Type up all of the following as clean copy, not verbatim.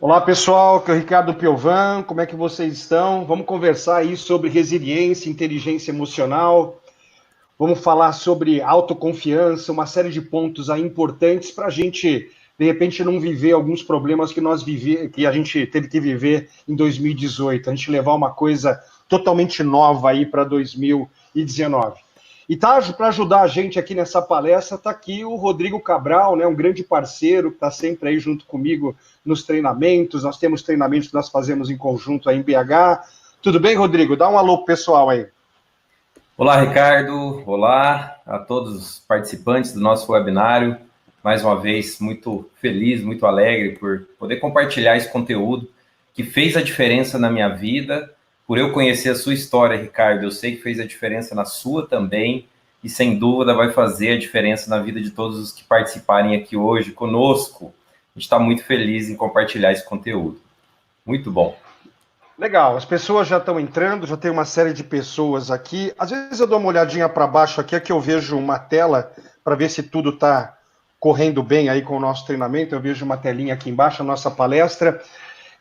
Olá pessoal, aqui é o Ricardo Piovan, como é que vocês estão? Vamos conversar aí sobre resiliência, inteligência emocional, vamos falar sobre autoconfiança, uma série de pontos aí importantes para a gente, de repente, não viver alguns problemas que a gente teve que viver em 2018, a gente levar uma coisa totalmente nova aí para 2019. E tá, para ajudar a gente aqui nessa palestra, está aqui o Rodrigo Cabral, né, um grande parceiro que está sempre aí junto comigo nos treinamentos. Nós temos treinamentos que nós fazemos em conjunto aí em BH. Tudo bem, Rodrigo? Dá um alô pro pessoal aí. Olá, Ricardo. Olá a todos os participantes do nosso webinário. Mais uma vez, muito feliz, muito alegre por poder compartilhar esse conteúdo que fez a diferença na minha vida. Por eu conhecer a sua história, Ricardo, eu sei que fez a diferença na sua também e, sem dúvida, vai fazer a diferença na vida de todos os que participarem aqui hoje conosco. A gente está muito feliz em compartilhar esse conteúdo. Muito bom. Legal, as pessoas já estão entrando, já tem uma série de pessoas aqui. Às vezes eu dou uma olhadinha para baixo aqui, é que eu vejo uma tela para ver se tudo está correndo bem aí com o nosso treinamento. Eu vejo uma telinha aqui embaixo, a nossa palestra.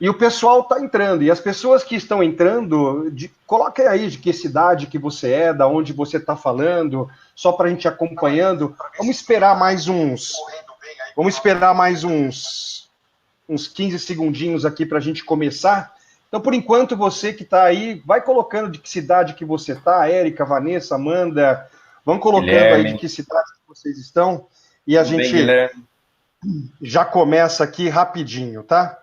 E o pessoal está entrando. E as pessoas que estão entrando, coloquem aí de que cidade que você é, da onde você está falando, só para a gente acompanhando. Vamos esperar mais uns. Vamos esperar mais uns 15 segundinhos aqui para a gente começar. Então, por enquanto, você que está aí, vai colocando de que cidade que você está, Érica, Vanessa, Amanda, vão colocando aí de Guilherme, que cidade que vocês estão, e a tudo bem, gente Guilherme? já começa aqui rapidinho, tá?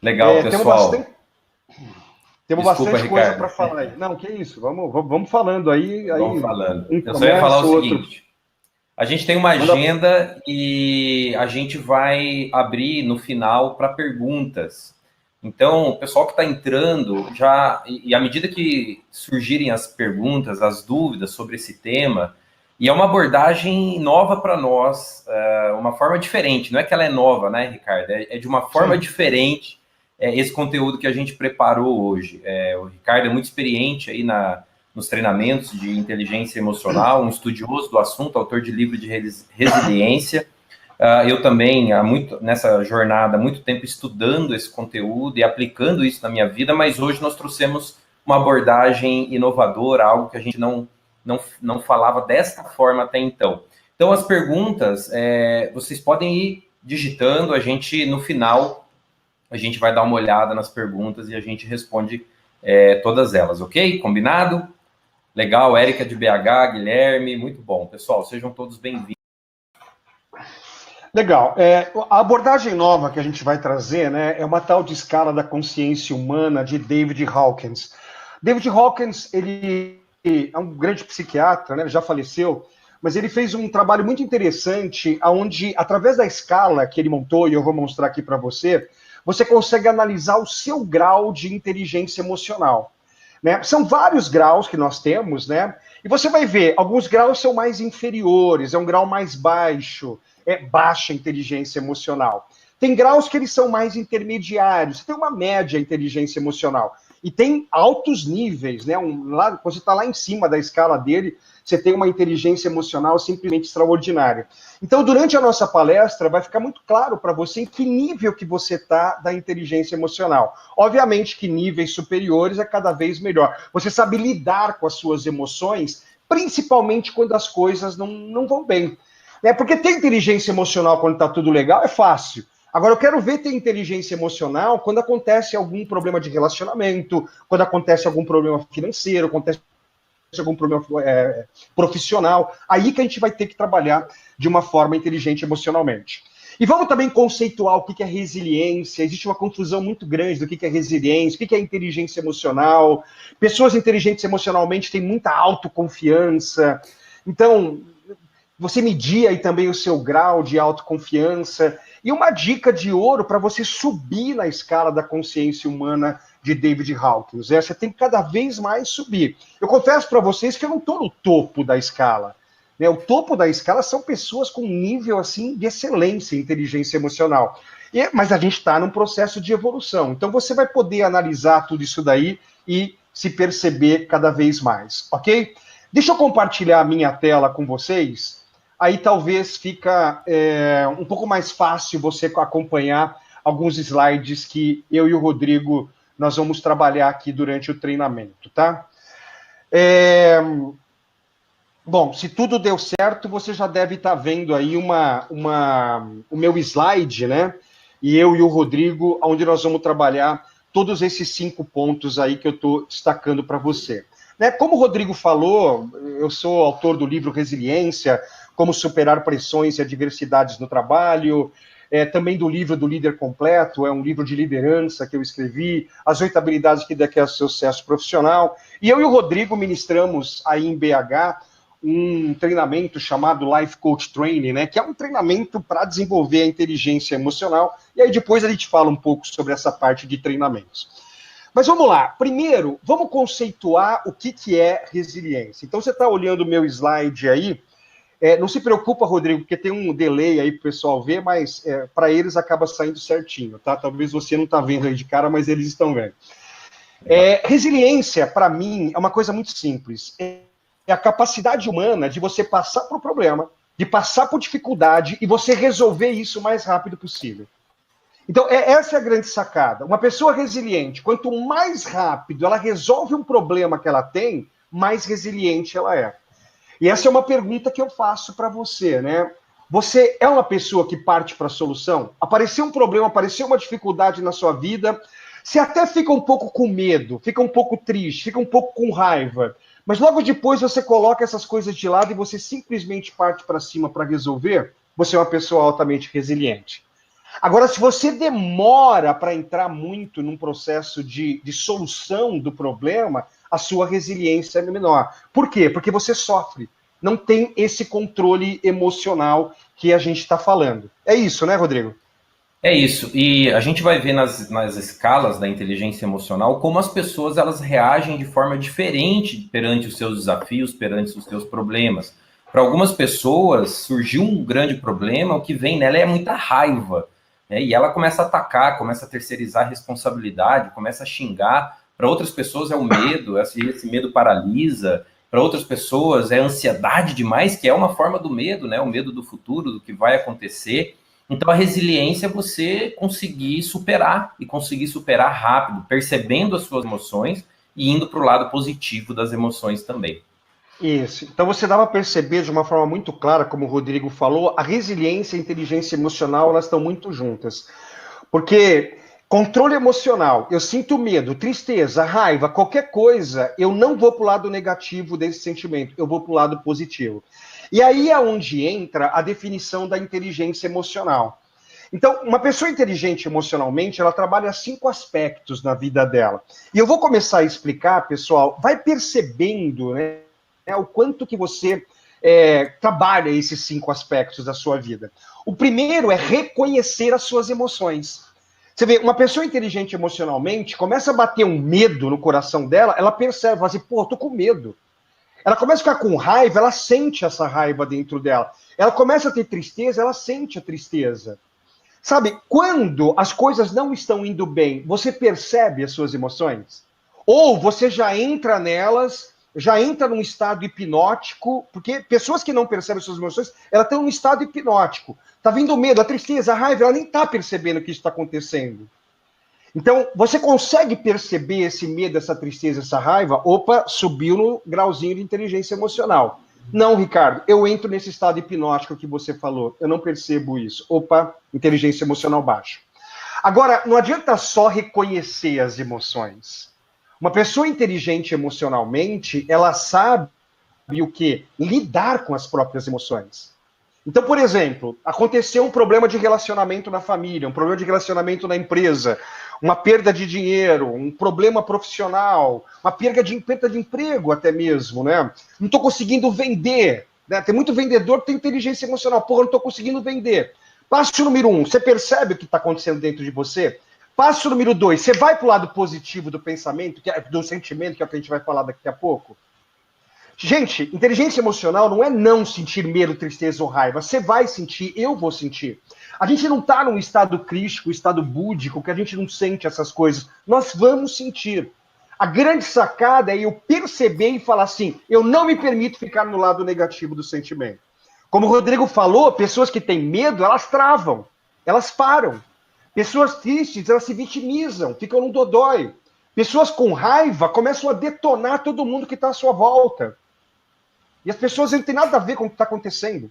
Legal, Temos pessoal. Desculpa, bastante coisa para Ricardo. falar aí. Não, que isso, vamos falando aí, Vamos falando. um Eu só ia falar começa, o o outro seguinte: a gente tem uma manda. agenda e a gente vai abrir no final para perguntas. Então, o pessoal que está entrando já, e à medida que surgirem as perguntas, as dúvidas sobre esse tema, e é uma abordagem nova para nós, uma forma diferente. Não é que ela é nova, né, Ricardo? É de uma forma Sim. diferente esse conteúdo que a gente preparou hoje. O Ricardo é muito experiente aí nos treinamentos de inteligência emocional, um estudioso do assunto, autor de livro de resiliência. Eu também, nessa jornada, há muito tempo estudando esse conteúdo e aplicando isso na minha vida, mas hoje nós trouxemos uma abordagem inovadora, algo que a gente não falava desta forma até então. Então, as perguntas, vocês podem ir digitando, a gente, no final, a gente vai dar uma olhada nas perguntas e a gente responde todas elas, ok? Combinado? Legal, Érica de BH, Guilherme, muito bom. Pessoal, sejam todos bem-vindos. Legal. A abordagem nova que a gente vai trazer, né, é uma tal de escala da consciência humana de David Hawkins. David Hawkins, ele é um grande psiquiatra, né, ele já faleceu, mas ele fez um trabalho muito interessante, onde, através da escala que ele montou, e eu vou mostrar aqui para você, você consegue analisar o seu grau de inteligência emocional. Né? São vários graus que nós temos, né? E você vai ver, alguns graus são mais inferiores, é um grau mais baixo, é baixa inteligência emocional. Tem graus que eles são mais intermediários, você tem uma média inteligência emocional. E tem altos níveis, né? Quando você está lá em cima da escala dele, você tem uma inteligência emocional simplesmente extraordinária. Então, durante a nossa palestra, vai ficar muito claro para você em que nível que você está da inteligência emocional. Obviamente que níveis superiores é cada vez melhor. Você sabe lidar com as suas emoções, principalmente quando as coisas não vão bem. Porque ter inteligência emocional quando está tudo legal é fácil. Agora, eu quero ver ter inteligência emocional quando acontece algum problema de relacionamento, quando acontece algum problema financeiro, acontece algum problema profissional. Aí que a gente vai ter que trabalhar de uma forma inteligente emocionalmente. E vamos também conceituar o que é resiliência. Existe uma confusão muito grande do que é resiliência, o que é inteligência emocional. Pessoas inteligentes emocionalmente têm muita autoconfiança. Então, você medir aí também o seu grau de autoconfiança. E uma dica de ouro para você subir na escala da consciência humana de David Hawkins. Você tem que cada vez mais subir. Eu confesso para vocês que eu não estou no topo da escala. Né? O topo da escala são pessoas com nível assim de excelência em inteligência emocional. Mas a gente está num processo de evolução. Então você vai poder analisar tudo isso daí e se perceber cada vez mais, ok? Deixa eu compartilhar a minha tela com vocês. Aí talvez fica um pouco mais fácil você acompanhar alguns slides que eu e o Rodrigo nós vamos trabalhar aqui durante o treinamento, tá? Bom, se tudo deu certo, você já deve estar vendo aí o meu slide, né? E eu e o Rodrigo, onde nós vamos trabalhar todos esses 5 pontos aí que eu estou destacando para você. Né? Como o Rodrigo falou, eu sou autor do livro Resiliência, Como Superar Pressões e Adversidades no Trabalho, também do livro do Líder Completo, é um livro de liderança que eu escrevi, As 8 Habilidades que daqui ao sucesso profissional. E eu e o Rodrigo ministramos aí em BH um treinamento chamado Life Coach Training, né, que é um treinamento para desenvolver a inteligência emocional, e aí depois a gente fala um pouco sobre essa parte de treinamentos. Mas vamos lá, primeiro, vamos conceituar o que é resiliência. Então você está olhando o meu slide aí, não se preocupa, Rodrigo, porque tem um delay aí para o pessoal ver, mas para eles acaba saindo certinho, tá? Talvez você não está vendo aí de cara, mas eles estão vendo. Resiliência, para mim, é uma coisa muito simples. É a capacidade humana de você passar por um problema, de passar por dificuldade e você resolver isso o mais rápido possível. Então, essa é a grande sacada. Uma pessoa resiliente, quanto mais rápido ela resolve um problema que ela tem, mais resiliente ela é. E essa é uma pergunta que eu faço para você, né? Você é uma pessoa que parte para a solução? Apareceu um problema, apareceu uma dificuldade na sua vida, você até fica um pouco com medo, fica um pouco triste, fica um pouco com raiva. Mas logo depois você coloca essas coisas de lado e você simplesmente parte para cima para resolver, você é uma pessoa altamente resiliente. Agora, se você demora para entrar muito num processo de solução do problema, a sua resiliência é menor. Por quê? Porque você sofre. Não tem esse controle emocional que a gente está falando. É isso, né, Rodrigo? É isso, e a gente vai ver nas escalas da inteligência emocional como as pessoas elas reagem de forma diferente perante os seus desafios, perante os seus problemas. Para algumas pessoas, surgiu um grande problema, o que vem nela é muita raiva, né? E ela começa a atacar, começa a terceirizar a responsabilidade, começa a xingar. Para outras pessoas é o medo, esse medo paralisa. Para outras pessoas é ansiedade demais, que é uma forma do medo, né? O medo do futuro, do que vai acontecer. Então, a resiliência é você conseguir superar e conseguir superar rápido, percebendo as suas emoções e indo para o lado positivo das emoções também. Isso. Então, você dá para perceber de uma forma muito clara, como o Rodrigo falou, a resiliência e a inteligência emocional, elas estão muito juntas. Porque controle emocional, eu sinto medo, tristeza, raiva, qualquer coisa, eu não vou para o lado negativo desse sentimento, eu vou para o lado positivo. E aí é onde entra a definição da inteligência emocional. Então, uma pessoa inteligente emocionalmente, ela trabalha 5 aspectos na vida dela. E eu vou começar a explicar, pessoal, vai percebendo, né, o quanto que você trabalha esses 5 aspectos da sua vida. O primeiro é reconhecer as suas emoções. Você vê, uma pessoa inteligente emocionalmente, começa a bater um medo no coração dela, ela percebe, fala assim, pô, eu tô com medo. Ela começa a ficar com raiva, ela sente essa raiva dentro dela. Ela começa a ter tristeza, ela sente a tristeza. Sabe, quando as coisas não estão indo bem, você percebe as suas emoções? Ou você já entra nelas, já entra num estado hipnótico, porque pessoas que não percebem as suas emoções, elas estão num estado hipnótico. Tá vindo o medo, a tristeza, a raiva, ela nem tá percebendo que isso está acontecendo. Então, você consegue perceber esse medo, essa tristeza, essa raiva? Opa, subiu no grauzinho de inteligência emocional. Não, Ricardo, eu entro nesse estado hipnótico que você falou. Eu não percebo isso. Opa, inteligência emocional baixa. Agora, não adianta só reconhecer as emoções. Uma pessoa inteligente emocionalmente, ela sabe o quê? Lidar com as próprias emoções. Então, por exemplo, aconteceu um problema de relacionamento na família, um problema de relacionamento na empresa, uma perda de dinheiro, um problema profissional, uma perda de emprego até mesmo, né? Não estou conseguindo vender, né? Tem muito vendedor que tem inteligência emocional. Porra, não estou conseguindo vender. Passo número 1, você percebe o que está acontecendo dentro de você? Passo número 2, você vai para o lado positivo do pensamento, do sentimento, que é o que a gente vai falar daqui a pouco? Gente, inteligência emocional não é não sentir medo, tristeza ou raiva. Você vai sentir, eu vou sentir. A gente não está num estado crístico, estado búdico, que a gente não sente essas coisas. Nós vamos sentir. A grande sacada é eu perceber e falar assim, eu não me permito ficar no lado negativo do sentimento. Como o Rodrigo falou, pessoas que têm medo, elas travam, elas param. Pessoas tristes, elas se vitimizam, ficam no dodói. Pessoas com raiva começam a detonar todo mundo que está à sua volta. E as pessoas não têm nada a ver com o que está acontecendo.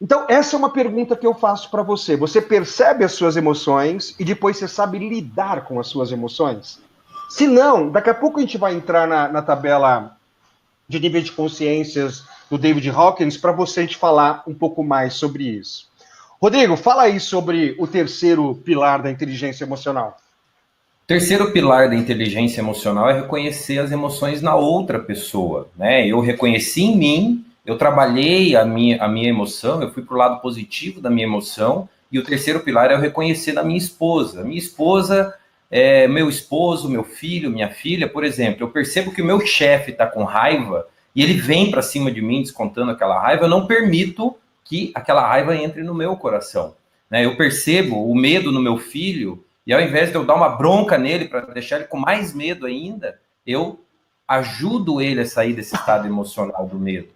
Então, essa é uma pergunta que eu faço para você. Você percebe as suas emoções e depois você sabe lidar com as suas emoções? Se não, daqui a pouco a gente vai entrar na tabela de nível de consciências do David Hawkins para você a gente falar um pouco mais sobre isso. Rodrigo, fala aí sobre o terceiro pilar da inteligência emocional. O terceiro pilar da inteligência emocional é reconhecer as emoções na outra pessoa, né? Eu reconheci em mim, eu trabalhei a minha emoção, eu fui para o lado positivo da minha emoção, e o terceiro pilar é eu reconhecer na minha esposa. Minha esposa, meu esposo, meu filho, minha filha, por exemplo, eu percebo que o meu chefe está com raiva e ele vem para cima de mim descontando aquela raiva, eu não permito que aquela raiva entre no meu coração, né? Eu percebo o medo no meu filho, e ao invés de eu dar uma bronca nele para deixar ele com mais medo ainda, eu ajudo ele a sair desse estado emocional do medo.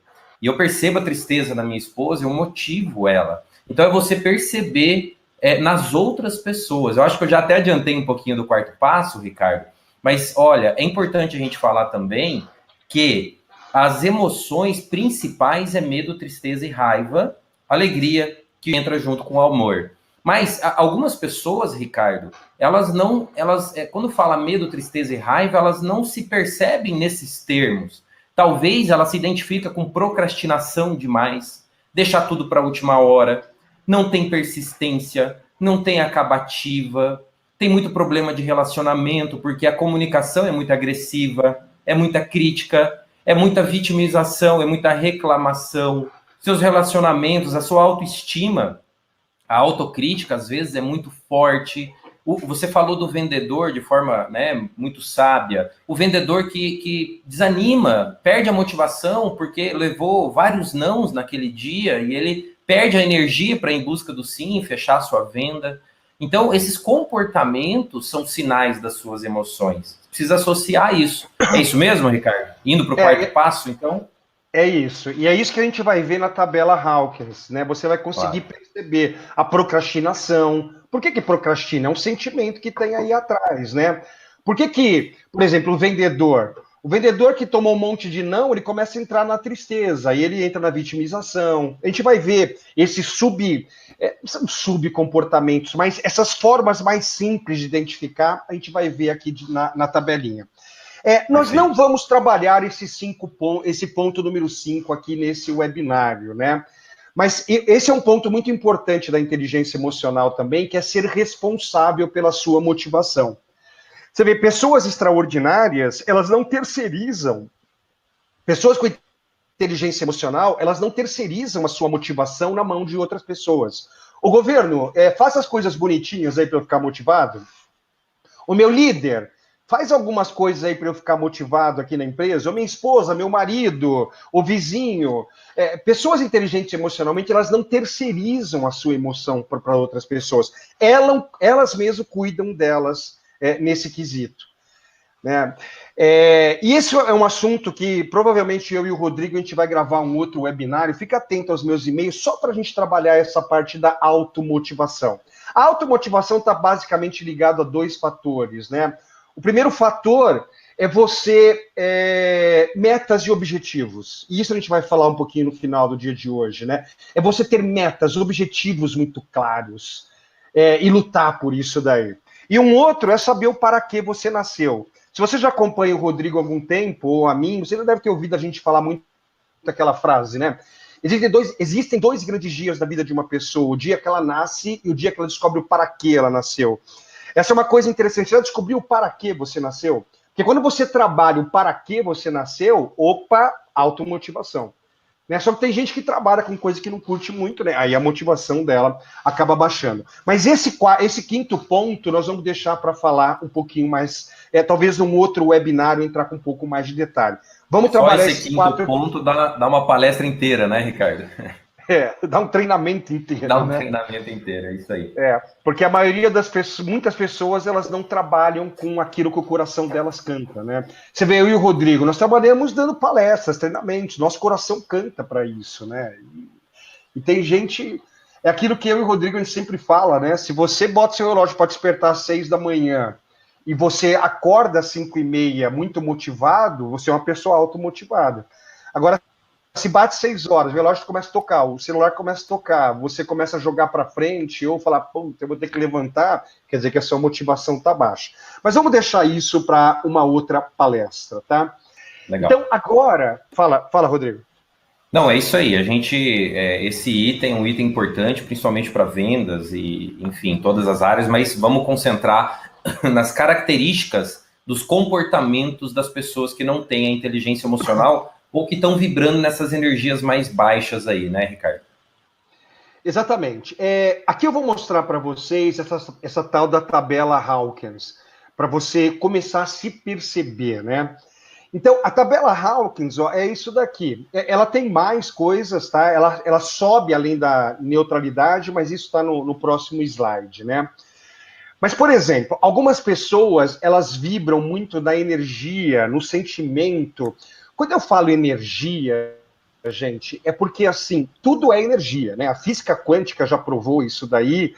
E eu percebo a tristeza da minha esposa, eu motivo ela. Então é você perceber nas outras pessoas. Eu acho que eu já até adiantei um pouquinho do quarto passo, Ricardo, mas olha, é importante a gente falar também que as emoções principais é medo, tristeza e raiva, alegria, que entra junto com o amor. Mas algumas pessoas, Ricardo, quando fala medo, tristeza e raiva, elas não se percebem nesses termos. Talvez ela se identifica com procrastinação demais, deixar tudo para a última hora, não tem persistência, não tem acabativa, tem muito problema de relacionamento, porque a comunicação é muito agressiva, é muita crítica, é muita vitimização, é muita reclamação. Seus relacionamentos, a sua autoestima, a autocrítica, às vezes, é muito forte. Você falou do vendedor de forma, né, muito sábia. O vendedor que desanima, perde a motivação porque levou vários nãos naquele dia e ele perde a energia para ir em busca do sim, fechar a sua venda. Então, esses comportamentos são sinais das suas emoções. Precisa associar isso. É isso mesmo, Ricardo? Indo para o quarto passo, então? É isso. E é isso que a gente vai ver na tabela Hawkins, né? Você vai conseguir perceber a procrastinação. Por que procrastina? É um sentimento que tem aí atrás, né? Por que, por exemplo, o vendedor que tomou um monte de não, ele começa a entrar na tristeza, aí ele entra na vitimização. A gente vai ver esses subcomportamentos, mas essas formas mais simples de identificar, a gente vai ver aqui na tabelinha. Nós não vamos trabalhar esse ponto número 5 aqui nesse webinário, né? Mas esse é um ponto muito importante da inteligência emocional também, que é ser responsável pela sua motivação. Você vê, pessoas extraordinárias, elas não terceirizam. Pessoas com inteligência emocional, elas não terceirizam a sua motivação na mão de outras pessoas. O governo, faça as coisas bonitinhas aí para eu ficar motivado. O meu líder, faz algumas coisas aí para eu ficar motivado aqui na empresa. Ou minha esposa, meu marido, o vizinho. Pessoas inteligentes emocionalmente, elas não terceirizam a sua emoção para outras pessoas. Elas mesmas cuidam delas nesse quesito. Né? E esse é um assunto que provavelmente eu e o Rodrigo a gente vai gravar um outro webinário. Fica atento aos meus e-mails só para a gente trabalhar essa parte da automotivação. A automotivação está basicamente ligada a dois fatores, né? O primeiro fator é metas e objetivos. E isso a gente vai falar um pouquinho no final do dia de hoje, né? É você ter metas, objetivos muito claros e lutar por isso daí. E um outro é saber o para que você nasceu. Se você já acompanha o Rodrigo há algum tempo, ou a mim, você já deve ter ouvido a gente falar muito daquela frase, né? Existem dois grandes dias da vida de uma pessoa, o dia que ela nasce e o dia que ela descobre o para que ela nasceu. Essa é uma coisa interessante. Ela descobriu o para que você nasceu. Porque quando você trabalha o para que você nasceu, automotivação. Né? Só que tem gente que trabalha com coisa que não curte muito, né? Aí a motivação dela acaba baixando. Mas esse quinto ponto nós vamos deixar para falar um pouquinho mais, talvez num outro webinário entrar com um pouco mais de detalhe. Vamos trabalhar esse quinto ponto dá uma palestra inteira, né, Ricardo? Dá um treinamento inteiro. Dá um treinamento inteiro, é isso aí. Porque a maioria das pessoas, muitas pessoas, elas não trabalham com aquilo que o coração delas canta, né? Você vê, eu e o Rodrigo, nós trabalhamos dando palestras, treinamentos, nosso coração canta para isso, né? E tem gente... É aquilo que eu e o Rodrigo a gente sempre fala, né? Se você bota seu relógio para despertar às 6 da manhã e você acorda às 5h30 muito motivado, você é uma pessoa automotivada. Agora, se bate 6 horas, o relógio começa a tocar, o celular começa a tocar, você começa a jogar para frente ou falar, pô, eu vou ter que levantar, quer dizer que a sua motivação está baixa. Mas vamos deixar isso para uma outra palestra, tá? Legal. Então, agora, fala, Rodrigo. Não, é isso aí. Esse item é um item importante, principalmente para vendas e, enfim, todas as áreas, mas vamos concentrar nas características dos comportamentos das pessoas que não têm a inteligência emocional ou que estão vibrando nessas energias mais baixas aí, né, Ricardo? Exatamente. Aqui eu vou mostrar para vocês essa tal da tabela Hawkins, para você começar a se perceber, né? Então, a tabela Hawkins, ó, é isso daqui. Ela tem mais coisas, tá? Ela sobe além da neutralidade, mas isso está no próximo slide, né? Mas, por exemplo, algumas pessoas, elas vibram muito na energia, no sentimento. Quando eu falo energia, gente, é porque, assim, tudo é energia, né? A física quântica já provou isso daí.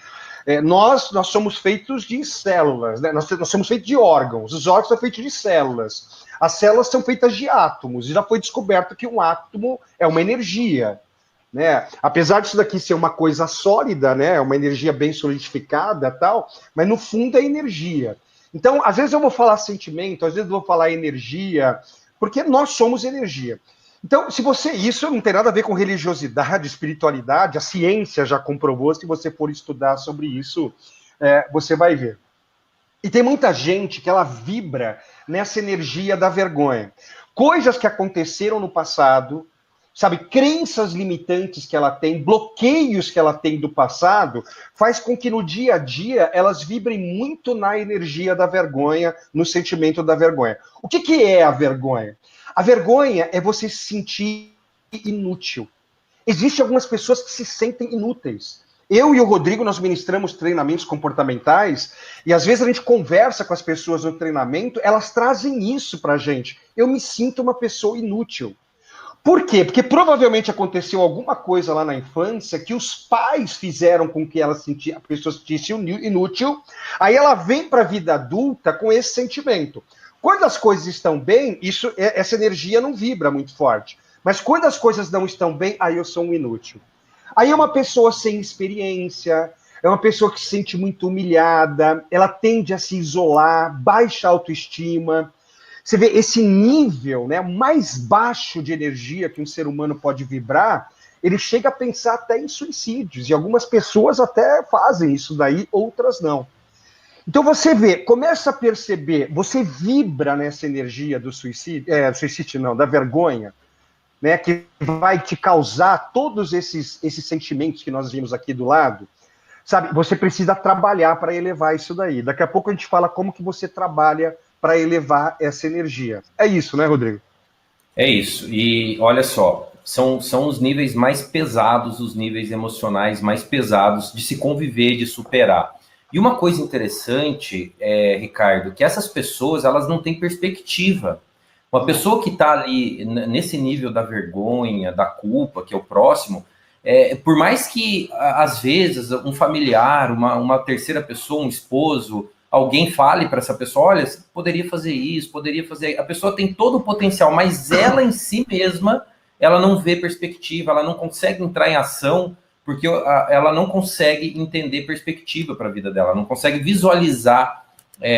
Nós somos feitos de células, né? Nós somos feitos de órgãos. Os órgãos são feitos de células. As células são feitas de átomos. E já foi descoberto que um átomo é uma energia, né? Apesar disso daqui ser uma coisa sólida, né? Uma energia bem solidificada, tal, mas no fundo é energia. Então, às vezes eu vou falar sentimento, às vezes eu vou falar energia, porque nós somos energia. Então, se você. Isso não tem nada a ver com religiosidade, espiritualidade, a ciência já comprovou, se você for estudar sobre isso, você vai ver. E tem muita gente que ela vibra nessa energia da vergonha. Coisas que aconteceram no passado, sabe, crenças limitantes que ela tem, bloqueios que ela tem do passado, faz com que no dia a dia elas vibrem muito na energia da vergonha, no sentimento da vergonha. O que é a vergonha? A vergonha é você se sentir inútil. Existem algumas pessoas que se sentem inúteis. Eu e o Rodrigo, nós ministramos treinamentos comportamentais e às vezes a gente conversa com as pessoas no treinamento, elas trazem isso pra gente. Eu me sinto uma pessoa inútil. Por quê? Porque provavelmente aconteceu alguma coisa lá na infância que os pais fizeram com que ela a pessoa se sentisse inútil, aí ela vem para a vida adulta com esse sentimento. Quando as coisas estão bem, essa energia não vibra muito forte. Mas quando as coisas não estão bem, aí eu sou um inútil. Aí é uma pessoa sem experiência, é uma pessoa que se sente muito humilhada, ela tende a se isolar, baixa autoestima. Você vê esse nível, né, mais baixo de energia que um ser humano pode vibrar, ele chega a pensar até em suicídios. E algumas pessoas até fazem isso daí, outras não. Então você vê, começa a perceber, você vibra nessa energia do suicídio não, da vergonha, né, que vai te causar todos esses sentimentos que nós vimos aqui do lado, sabe? Você precisa trabalhar para elevar isso daí. Daqui a pouco a gente fala como que você trabalha para elevar essa energia. É isso, né, Rodrigo? É isso. E olha só, são os níveis mais pesados, os níveis emocionais mais pesados de se conviver, de superar. E uma coisa interessante, Ricardo, que essas pessoas, elas não têm perspectiva. Uma pessoa que está ali nesse nível da vergonha, da culpa, que é o próximo, por mais que, às vezes, um familiar, uma terceira pessoa, um esposo, alguém fale para essa pessoa, olha, você poderia fazer isso, poderia fazer... A pessoa tem todo o potencial, mas ela em si mesma, ela não vê perspectiva, ela não consegue entrar em ação, porque ela não consegue entender perspectiva para a vida dela, não consegue visualizar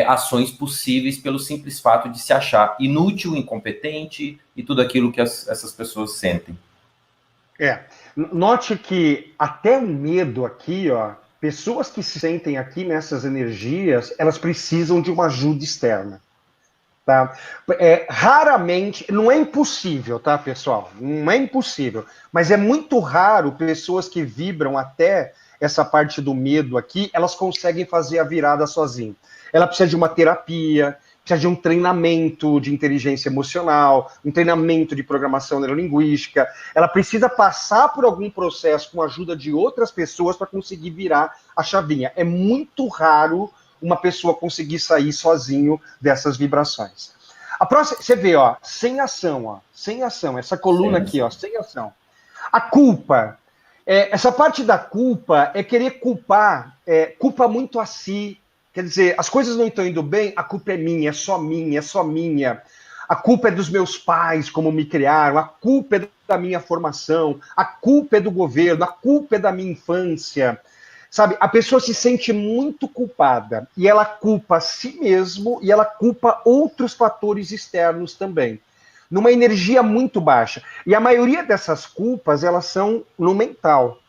ações possíveis pelo simples fato de se achar inútil, incompetente e tudo aquilo que essas pessoas sentem. Note que até o medo aqui, ó, pessoas que se sentem aqui nessas energias, elas precisam de uma ajuda externa. Tá? Raramente, não é impossível, tá, pessoal? Não é impossível, mas é muito raro pessoas que vibram até essa parte do medo aqui, elas conseguem fazer a virada sozinho. Ela precisa de uma terapia, precisa de um treinamento de inteligência emocional, um treinamento de programação neurolinguística. Ela precisa passar por algum processo com a ajuda de outras pessoas para conseguir virar a chavinha. É muito raro uma pessoa conseguir sair sozinho dessas vibrações. A próxima, você vê, ó, sem ação, essa coluna aqui, ó, sem ação. A culpa. Essa parte da culpa é querer culpar, culpa muito a si. Quer dizer, as coisas não estão indo bem, a culpa é minha, é só minha, é só minha. A culpa é dos meus pais, como me criaram, a culpa é da minha formação, a culpa é do governo, a culpa é da minha infância. Sabe, a pessoa se sente muito culpada e ela culpa a si mesmo e ela culpa outros fatores externos também, numa energia muito baixa. E a maioria dessas culpas, elas são no mental.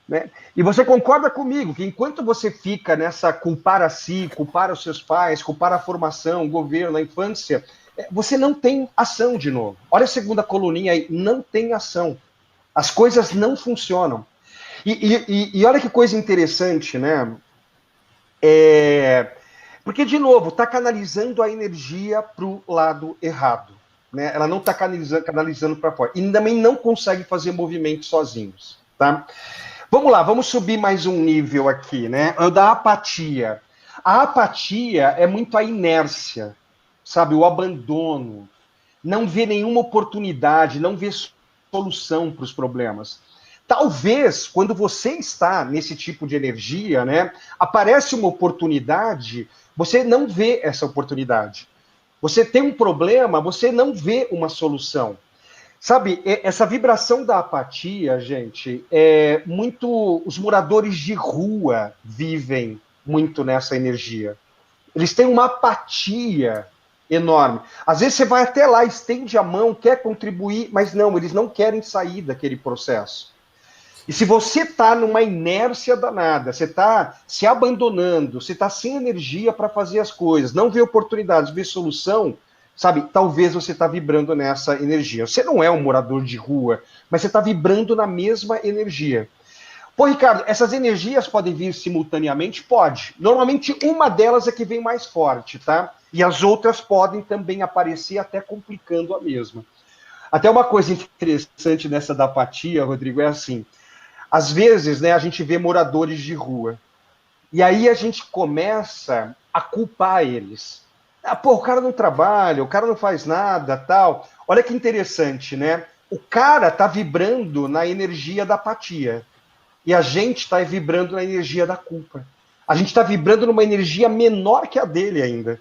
Né? E você concorda comigo que enquanto você fica nessa culpar a si, culpar os seus pais, culpar a formação, o governo, a infância, você não tem ação de novo. Olha a segunda coluninha aí, não tem ação. As coisas não funcionam. E olha que coisa interessante, né? Porque, de novo, está canalizando a energia para o lado errado. Né? Ela não está canalizando para fora. E também não consegue fazer movimentos sozinhos. Tá? Vamos lá, vamos subir mais um nível aqui, né? O da apatia. A apatia é muito a inércia, sabe? O abandono. Não vê nenhuma oportunidade, não vê solução para os problemas. Talvez, quando você está nesse tipo de energia, né? Aparece uma oportunidade, você não vê essa oportunidade. Você tem um problema, você não vê uma solução. Sabe, essa vibração da apatia, gente, é muito. Os moradores de rua vivem muito nessa energia. Eles têm uma apatia enorme. Às vezes você vai até lá, estende a mão, quer contribuir, mas não, eles não querem sair daquele processo. E se você está numa inércia danada, você está se abandonando, você está sem energia para fazer as coisas, não vê oportunidades, vê solução, sabe? Talvez você está vibrando nessa energia. Você não é um morador de rua, mas você está vibrando na mesma energia. Pô, Ricardo, essas energias podem vir simultaneamente? Pode. Normalmente uma delas é que vem mais forte, tá? E as outras podem também aparecer até complicando a mesma. Até uma coisa interessante nessa da apatia, Rodrigo, é assim, às vezes, né, a gente vê moradores de rua. E aí a gente começa a culpar eles. Ah, pô, o cara não trabalha, o cara não faz nada, tal. Olha que interessante, né? O cara tá vibrando na energia da apatia. E a gente está vibrando na energia da culpa. A gente está vibrando numa energia menor que a dele ainda.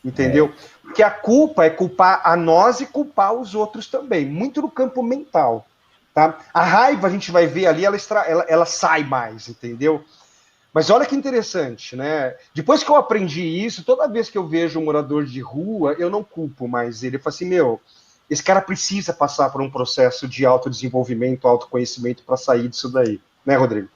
Entendeu? Porque a culpa é culpar a nós e culpar os outros também. Muito no campo mental. Tá? A raiva, a gente vai ver ali, ela sai mais, entendeu? Mas olha que interessante, né? Depois que eu aprendi isso, toda vez que eu vejo um morador de rua, eu não culpo mais ele. Eu falo assim, meu, esse cara precisa passar por um processo de autodesenvolvimento, autoconhecimento para sair disso daí. Né, Rodrigo?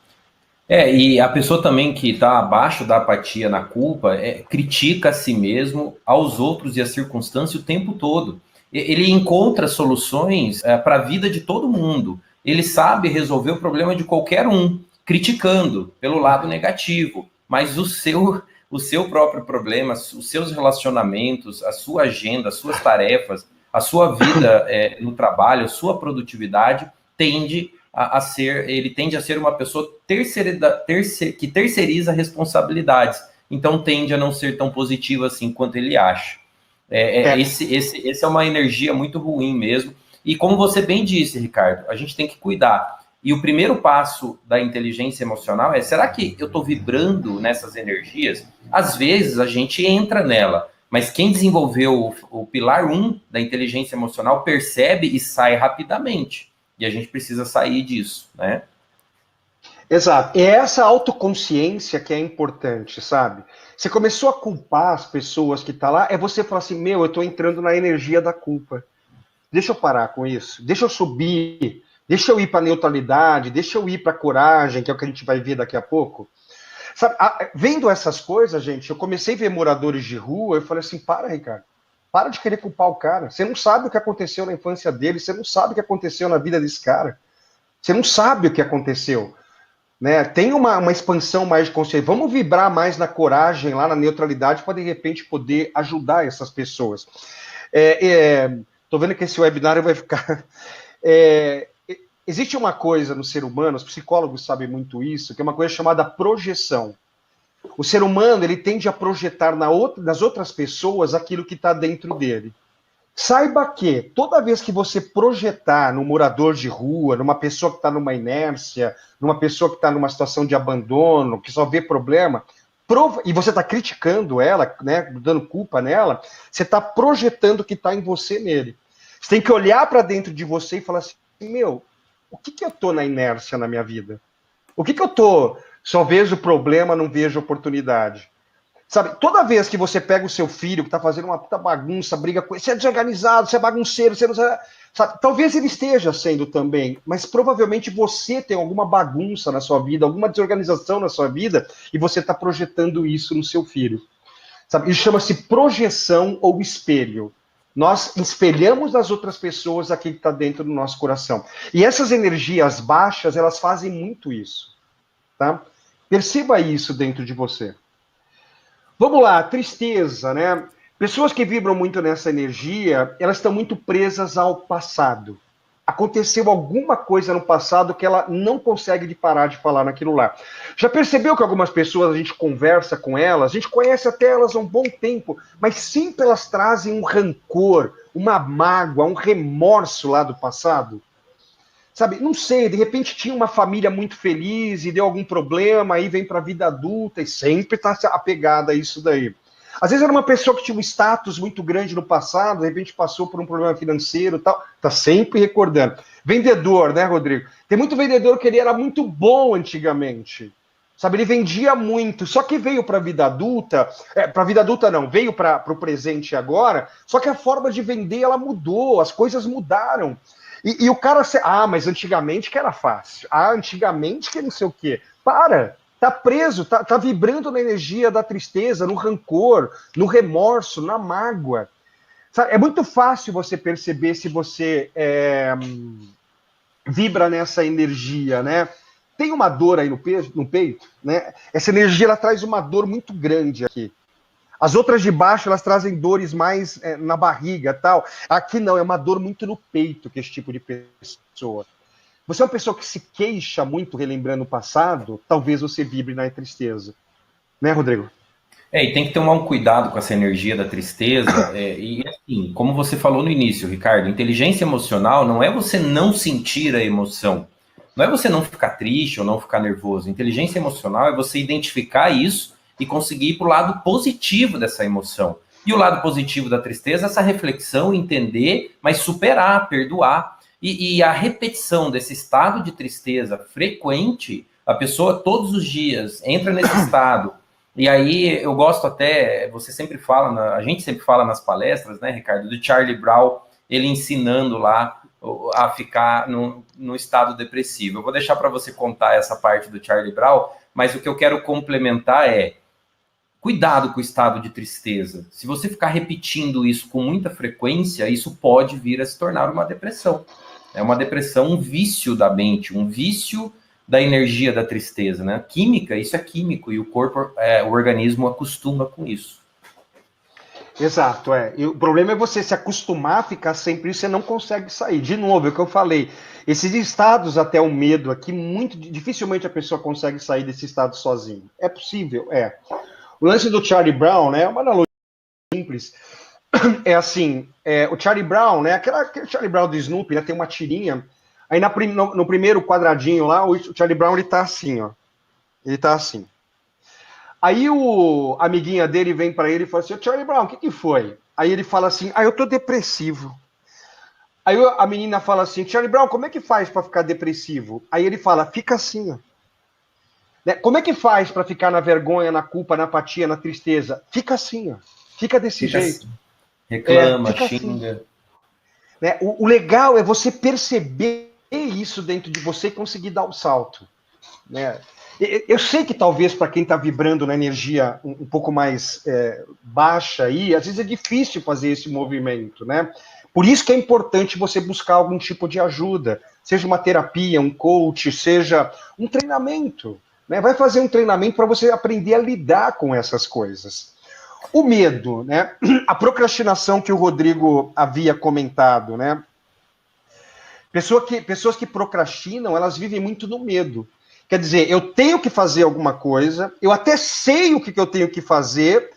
E a pessoa também que está abaixo da apatia na culpa critica a si mesmo, aos outros e a circunstância o tempo todo. Ele encontra soluções para a vida de todo mundo. Ele sabe resolver o problema de qualquer um, criticando pelo lado negativo, mas o seu próprio problema, os seus relacionamentos, a sua agenda, as suas tarefas, a sua vida no trabalho, a sua produtividade ele tende a ser uma pessoa que terceiriza responsabilidades, então tende a não ser tão positivo assim quanto ele acha. Esse é uma energia muito ruim mesmo, e como você bem disse, Ricardo, a gente tem que cuidar. E o primeiro passo da inteligência emocional será que eu estou vibrando nessas energias? Às vezes a gente entra nela, mas quem desenvolveu o pilar 1 da inteligência emocional percebe e sai rapidamente. E a gente precisa sair disso, né? Exato. É essa autoconsciência que é importante, sabe? Você começou a culpar as pessoas que estão lá, é você falar assim, meu, eu estou entrando na energia da culpa. Deixa eu parar com isso, deixa eu subir, deixa eu ir para a neutralidade, deixa eu ir para a coragem, que é o que a gente vai ver daqui a pouco. Sabe, vendo essas coisas, gente, eu comecei a ver moradores de rua, eu falei assim, para, Ricardo, para de querer culpar o cara. Você não sabe o que aconteceu na infância dele, você não sabe o que aconteceu na vida desse cara. Você não sabe o que aconteceu. Né? Tem uma expansão mais de consciência. Vamos vibrar mais na coragem, lá na neutralidade, para de repente poder ajudar essas pessoas. Estou vendo que esse webinário vai ficar. Existe uma coisa no ser humano, os psicólogos sabem muito isso, que é uma coisa chamada projeção. O ser humano ele tende a projetar nas outras pessoas aquilo que está dentro dele. Saiba que toda vez que você projetar no morador de rua, numa pessoa que está numa inércia, numa pessoa que está numa situação de abandono, que só vê problema, e você está criticando ela, né, dando culpa nela, você está projetando o que está em você nele. Você tem que olhar para dentro de você e falar assim, meu, o que eu estou na inércia na minha vida? O que eu estou? Só vejo problema, não vejo oportunidade. Sabe, toda vez que você pega o seu filho que está fazendo uma puta bagunça, briga com ele, você é desorganizado, você é bagunceiro, você não sabe, talvez ele esteja sendo também, mas provavelmente você tem alguma bagunça na sua vida, alguma desorganização na sua vida, e você está projetando isso no seu filho. Sabe, isso chama-se projeção ou espelho. Nós espelhamos nas outras pessoas aquilo que está dentro do nosso coração. E essas energias baixas, elas fazem muito isso. Tá? Perceba isso dentro de você. Vamos lá, tristeza, né? Pessoas que vibram muito nessa energia, elas estão muito presas ao passado. Aconteceu alguma coisa no passado que ela não consegue parar de falar naquilo lá. Já percebeu que algumas pessoas, a gente conversa com elas, a gente conhece até elas há um bom tempo, mas sempre elas trazem um rancor, uma mágoa, um remorso lá do passado? Sabe, não sei, de repente tinha uma família muito feliz e deu algum problema, aí vem para a vida adulta e sempre está apegada a isso daí. Às vezes era uma pessoa que tinha um status muito grande no passado, de repente passou por um problema financeiro e tal, tá sempre recordando. Vendedor, né, Rodrigo? Tem muito vendedor que ele era muito bom antigamente. Sabe, ele vendia muito, só que veio para a vida adulta, para a vida adulta não, veio para o presente agora, só que a forma de vender ela mudou, as coisas mudaram. E o cara, mas antigamente que era fácil. Antigamente que não sei o quê. Tá preso, tá vibrando na energia da tristeza, no rancor, no remorso, na mágoa. Sabe? É muito fácil você perceber se você vibra nessa energia, né? Tem uma dor aí no peito, né? Essa energia, ela traz uma dor muito grande aqui. As outras de baixo, elas trazem dores mais na barriga, tal. Aqui não, é uma dor muito no peito que esse tipo de pessoa. Você é uma pessoa que se queixa muito relembrando o passado, talvez você vibre na tristeza. Né, Rodrigo? E tem que tomar um cuidado com essa energia da tristeza. E assim, como você falou no início, Ricardo, inteligência emocional não é você não sentir a emoção. Não é você não ficar triste ou não ficar nervoso. Inteligência emocional é você identificar isso e conseguir ir para o lado positivo dessa emoção. E o lado positivo da tristeza é essa reflexão, entender, mas superar, perdoar. E a repetição desse estado de tristeza frequente, a pessoa todos os dias entra nesse estado. E aí eu gosto até, você sempre fala, a gente sempre fala nas palestras, né, Ricardo, do Charlie Brown, ele ensinando lá a ficar no estado depressivo. Eu vou deixar para você contar essa parte do Charlie Brown, mas o que eu quero complementar é, cuidado com o estado de tristeza. Se você ficar repetindo isso com muita frequência, isso pode vir a se tornar uma depressão. É uma depressão, um vício da mente, um vício da energia da tristeza, né? Química, isso é químico, e o corpo, o organismo acostuma com isso. Exato, E o problema é você se acostumar a ficar sempre isso, você não consegue sair. De novo, é o que eu falei. Esses estados, até o medo aqui, muito dificilmente a pessoa consegue sair desse estado sozinho. É possível? O lance do Charlie Brown, né? É uma analogia simples. É assim, o Charlie Brown, né? Aquele Charlie Brown do Snoopy, né? Tem uma tirinha. Aí no primeiro quadradinho lá, o Charlie Brown, ele tá assim, ó. Ele tá assim. Aí a amiguinha dele vem para ele e fala assim, Charlie Brown, o que foi? Aí ele fala assim, eu tô depressivo. Aí a menina fala assim, Charlie Brown, como é que faz para ficar depressivo? Aí ele fala, fica assim, ó. Né? Como é que faz para ficar na vergonha, na culpa, na apatia, na tristeza? Fica assim, ó. Fica desse jeito. Assim. Reclama, xinga. Assim. Né? O legal é você perceber isso dentro de você e conseguir dar um salto. Né? Eu sei que talvez para quem está vibrando na energia um pouco mais baixa aí, às vezes é difícil fazer esse movimento, né? Por isso que é importante você buscar algum tipo de ajuda, seja uma terapia, um coach, seja um treinamento, né? Vai fazer um treinamento para você aprender a lidar com essas coisas. O medo, né? A procrastinação que o Rodrigo havia comentado, né? Pessoas que procrastinam, elas vivem muito no medo. Quer dizer, eu tenho que fazer alguma coisa, eu até sei o que eu tenho que fazer,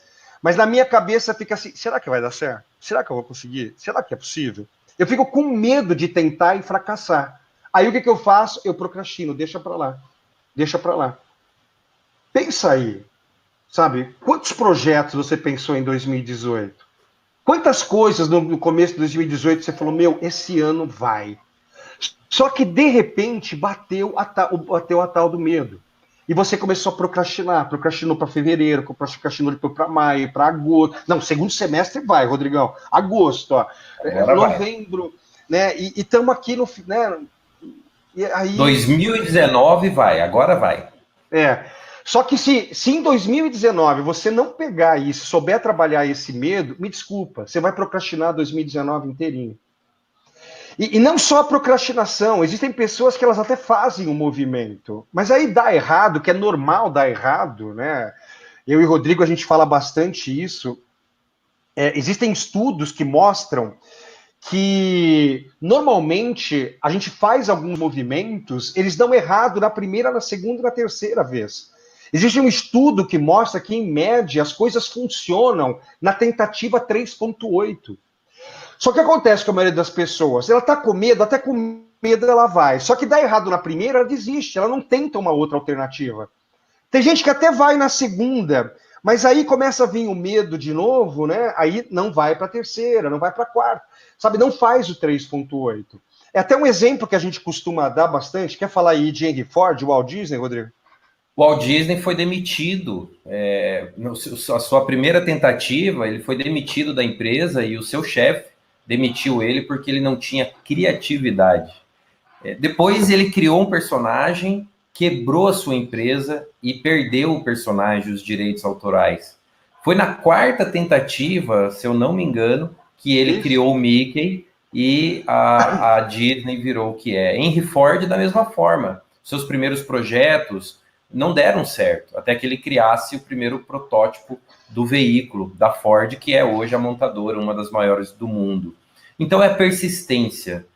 Mas na minha cabeça fica assim, será que vai dar certo? Será que eu vou conseguir? Será que é possível? Eu fico com medo de tentar e fracassar. Aí o que eu faço? Eu procrastino, deixa para lá. Deixa para lá. Pensa aí, sabe? Quantos projetos você pensou em 2018? Quantas coisas no começo de 2018 você falou, meu, esse ano vai. Só que, de repente, bateu a tal do medo. E você começou a procrastinar. Procrastinou para fevereiro, procrastinou para maio, para agosto. Não, segundo semestre vai, Rodrigão. Agosto, ó. Agora Novembro, né? E estamos aqui no... Né? E aí... 2019 vai, agora vai. Só que se em 2019 você não pegar isso, souber trabalhar esse medo, me desculpa, você vai procrastinar 2019 inteirinho. E não só a procrastinação, existem pessoas que elas até fazem um movimento, mas aí dá errado, que é normal dar errado, né? Eu e o Rodrigo, a gente fala bastante isso. Existem estudos que mostram que, normalmente, a gente faz alguns movimentos, eles dão errado na primeira, na segunda e na terceira vez. Existe um estudo que mostra que, em média, as coisas funcionam na tentativa 3.8. Só que acontece com a maioria das pessoas, ela tá com medo, até com medo ela vai. Só que dá errado na primeira, ela desiste, ela não tenta uma outra alternativa. Tem gente que até vai na segunda, mas aí começa a vir o medo de novo, né? Aí não vai para a terceira, não vai para a quarta. Sabe, não faz o 3.8. É até um exemplo que a gente costuma dar bastante. Quer falar aí de Henry Ford, o Walt Disney, Rodrigo? O Walt Disney foi demitido. A sua primeira tentativa, ele foi demitido da empresa e o seu chefe demitiu ele porque ele não tinha criatividade. Depois ele criou um personagem, quebrou a sua empresa e perdeu o personagem, os direitos autorais. Foi na quarta tentativa, se eu não me engano, que ele criou o Mickey e a Disney virou o que é. Henry Ford, da mesma forma. Seus primeiros projetos não deram certo, até que ele criasse o primeiro protótipo do veículo da Ford, que é hoje a montadora, uma das maiores do mundo. Então é persistência.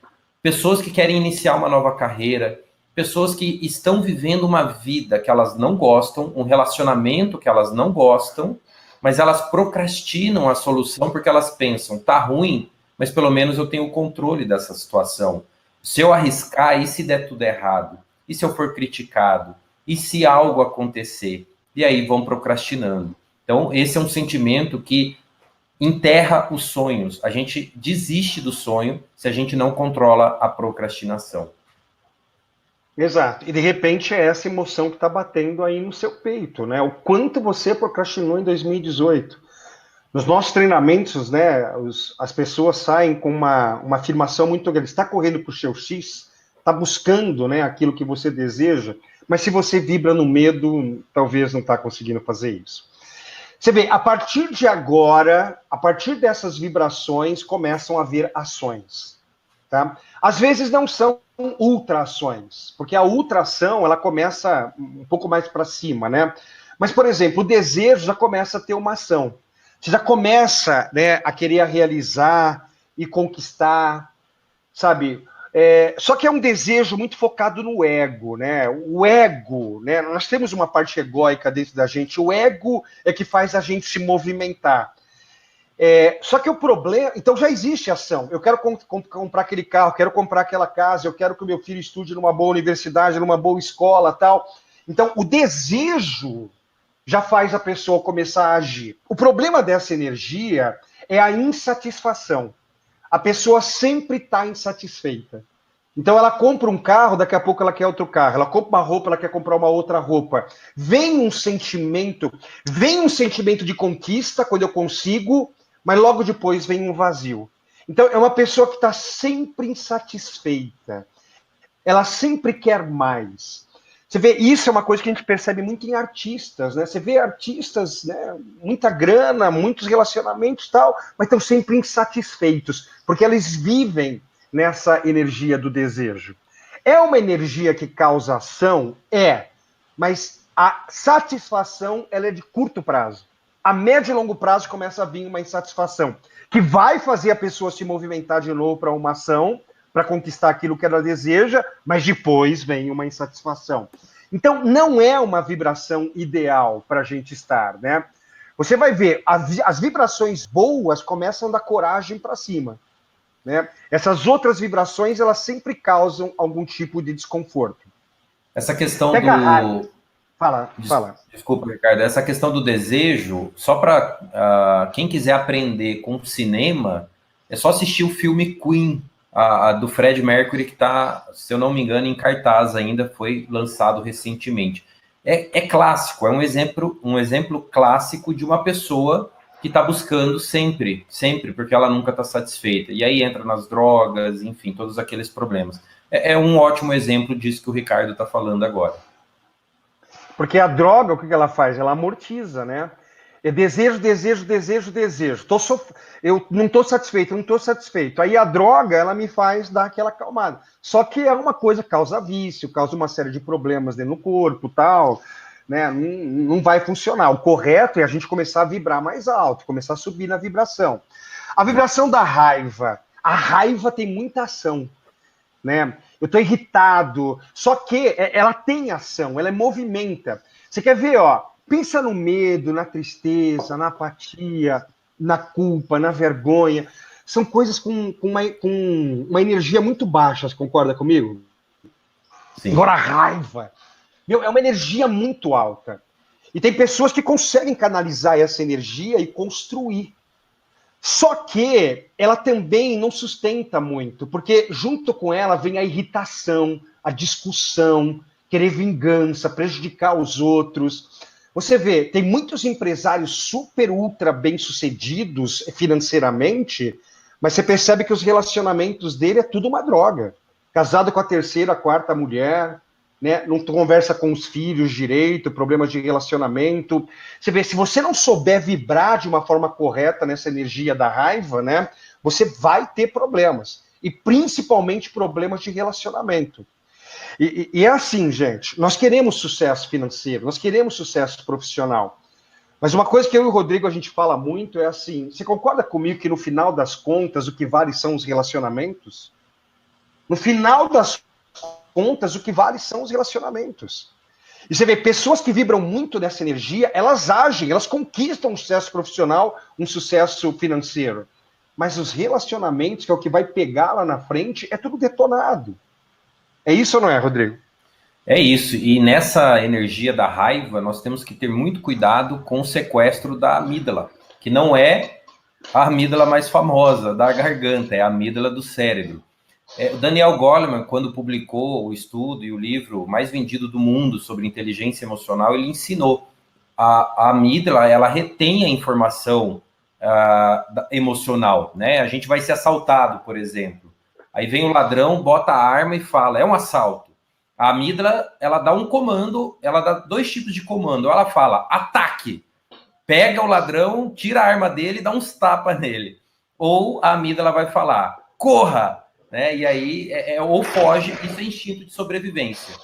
Pessoas que querem iniciar uma nova carreira, pessoas que estão vivendo uma vida que elas não gostam, um relacionamento que elas não gostam, mas elas procrastinam a solução porque elas pensam, tá ruim, mas pelo menos eu tenho o controle dessa situação. Se eu arriscar, e se der tudo errado? E se eu for criticado? E se algo acontecer? E aí vão procrastinando. Então, esse é um sentimento que enterra os sonhos. A gente desiste do sonho se a gente não controla a procrastinação. Exato. E de repente é essa emoção que está batendo aí no seu peito, né? O quanto você procrastinou em 2018. Nos nossos treinamentos, né, as pessoas saem com uma afirmação muito grande. Está correndo para o seu X, está buscando, né, aquilo que você deseja, mas se você vibra no medo, talvez não está conseguindo fazer isso. Você vê, a partir de agora, a partir dessas vibrações, começam a haver ações. Tá? Às vezes não são ultra-ações, porque a ultra-ação, ela começa um pouco mais para cima, né? Mas, por exemplo, o desejo já começa a ter uma ação. Você já começa, né, a querer realizar e conquistar, sabe? Só que é um desejo muito focado no ego, né? O ego, né? Nós temos uma parte egóica dentro da gente. O ego é que faz a gente se movimentar. Só que o problema... Então já existe ação. Eu quero comprar aquele carro, quero comprar aquela casa, eu quero que o meu filho estude numa boa universidade, numa boa escola, tal. Então, o desejo já faz a pessoa começar a agir. O problema dessa energia é a insatisfação. A pessoa sempre está insatisfeita. Então ela compra um carro, daqui a pouco ela quer outro carro. Ela compra uma roupa, ela quer comprar uma outra roupa. Vem um sentimento de conquista quando eu consigo, mas logo depois vem um vazio. Então é uma pessoa que está sempre insatisfeita. Ela sempre quer mais. Você vê, isso é uma coisa que a gente percebe muito em artistas, né? Você vê artistas, né, muita grana, muitos relacionamentos e tal, mas estão sempre insatisfeitos, porque eles vivem nessa energia do desejo. É uma energia que causa ação? Mas a satisfação, ela é de curto prazo. A médio e longo prazo começa a vir uma insatisfação, que vai fazer a pessoa se movimentar de novo para uma ação, para conquistar aquilo que ela deseja, mas depois vem uma insatisfação. Então, não é uma vibração ideal para a gente estar, né? você vai ver, as vibrações boas começam da coragem para cima. Né? Essas outras vibrações, elas sempre causam algum tipo de desconforto. Essa questão Pega a raiva. do... Fala. Desculpa, Ricardo. Essa questão do desejo, só para quem quiser aprender com cinema, é só assistir o filme Queen, do Fred Mercury, que está, se eu não me engano, em cartaz ainda, foi lançado recentemente. É clássico, é um exemplo clássico de uma pessoa que está buscando sempre, porque ela nunca está satisfeita. E aí entra nas drogas, enfim, todos aqueles problemas. É um ótimo exemplo disso que o Ricardo está falando agora. Porque a droga, o que ela faz? Ela amortiza, né? É desejo. Eu não estou satisfeito. Aí a droga, ela me faz dar aquela acalmada. Só que é uma coisa que causa vício, causa uma série de problemas dentro do corpo, tal, né? Não vai funcionar. O correto é a gente começar a vibrar mais alto, começar a subir na vibração. A vibração da raiva. A raiva tem muita ação, né? Eu estou irritado. Só que ela tem ação, ela movimenta. Você quer ver, ó? Pensa no medo, na tristeza, na apatia, na culpa, na vergonha. São coisas com uma energia muito baixa, você concorda comigo? Sim. Agora a raiva. Meu, é uma energia muito alta. E tem pessoas que conseguem canalizar essa energia e construir. Só que ela também não sustenta muito, porque junto com ela vem a irritação, a discussão, querer vingança, prejudicar os outros. Você vê, tem muitos empresários super, ultra bem-sucedidos financeiramente, mas você percebe que os relacionamentos dele é tudo uma droga. Casado com a terceira, a quarta mulher, né? Não conversa com os filhos direito, problemas de relacionamento. Você vê, se você não souber vibrar de uma forma correta nessa energia da raiva, né? Você vai ter problemas. E principalmente problemas de relacionamento. E é assim, gente, nós queremos sucesso financeiro, nós queremos sucesso profissional. Mas uma coisa que eu e o Rodrigo a gente fala muito é assim, você concorda comigo que no final das contas o que vale são os relacionamentos? No final das contas, o que vale são os relacionamentos. E você vê, pessoas que vibram muito nessa energia, elas agem, elas conquistam um sucesso profissional, um sucesso financeiro. Mas os relacionamentos, que é o que vai pegar lá na frente, é tudo detonado. É isso ou não é, Rodrigo? É isso, e nessa energia da raiva, nós temos que ter muito cuidado com o sequestro da amígdala, que não é a amígdala mais famosa da garganta, é a amígdala do cérebro. O Daniel Goleman, quando publicou o estudo e o livro mais vendido do mundo sobre inteligência emocional, ele ensinou a amígdala, ela retém a informação emocional, né? A gente vai ser assaltado, por exemplo. Aí vem o ladrão, bota a arma e fala, é um assalto. A amígdala, ela dá um comando, ela dá 2 tipos de comando. Ela fala, ataque. Pega o ladrão, tira a arma dele e dá uns tapas nele. Ou a amígdala vai falar, corra, né? E aí, ou foge, isso é instinto de sobrevivência.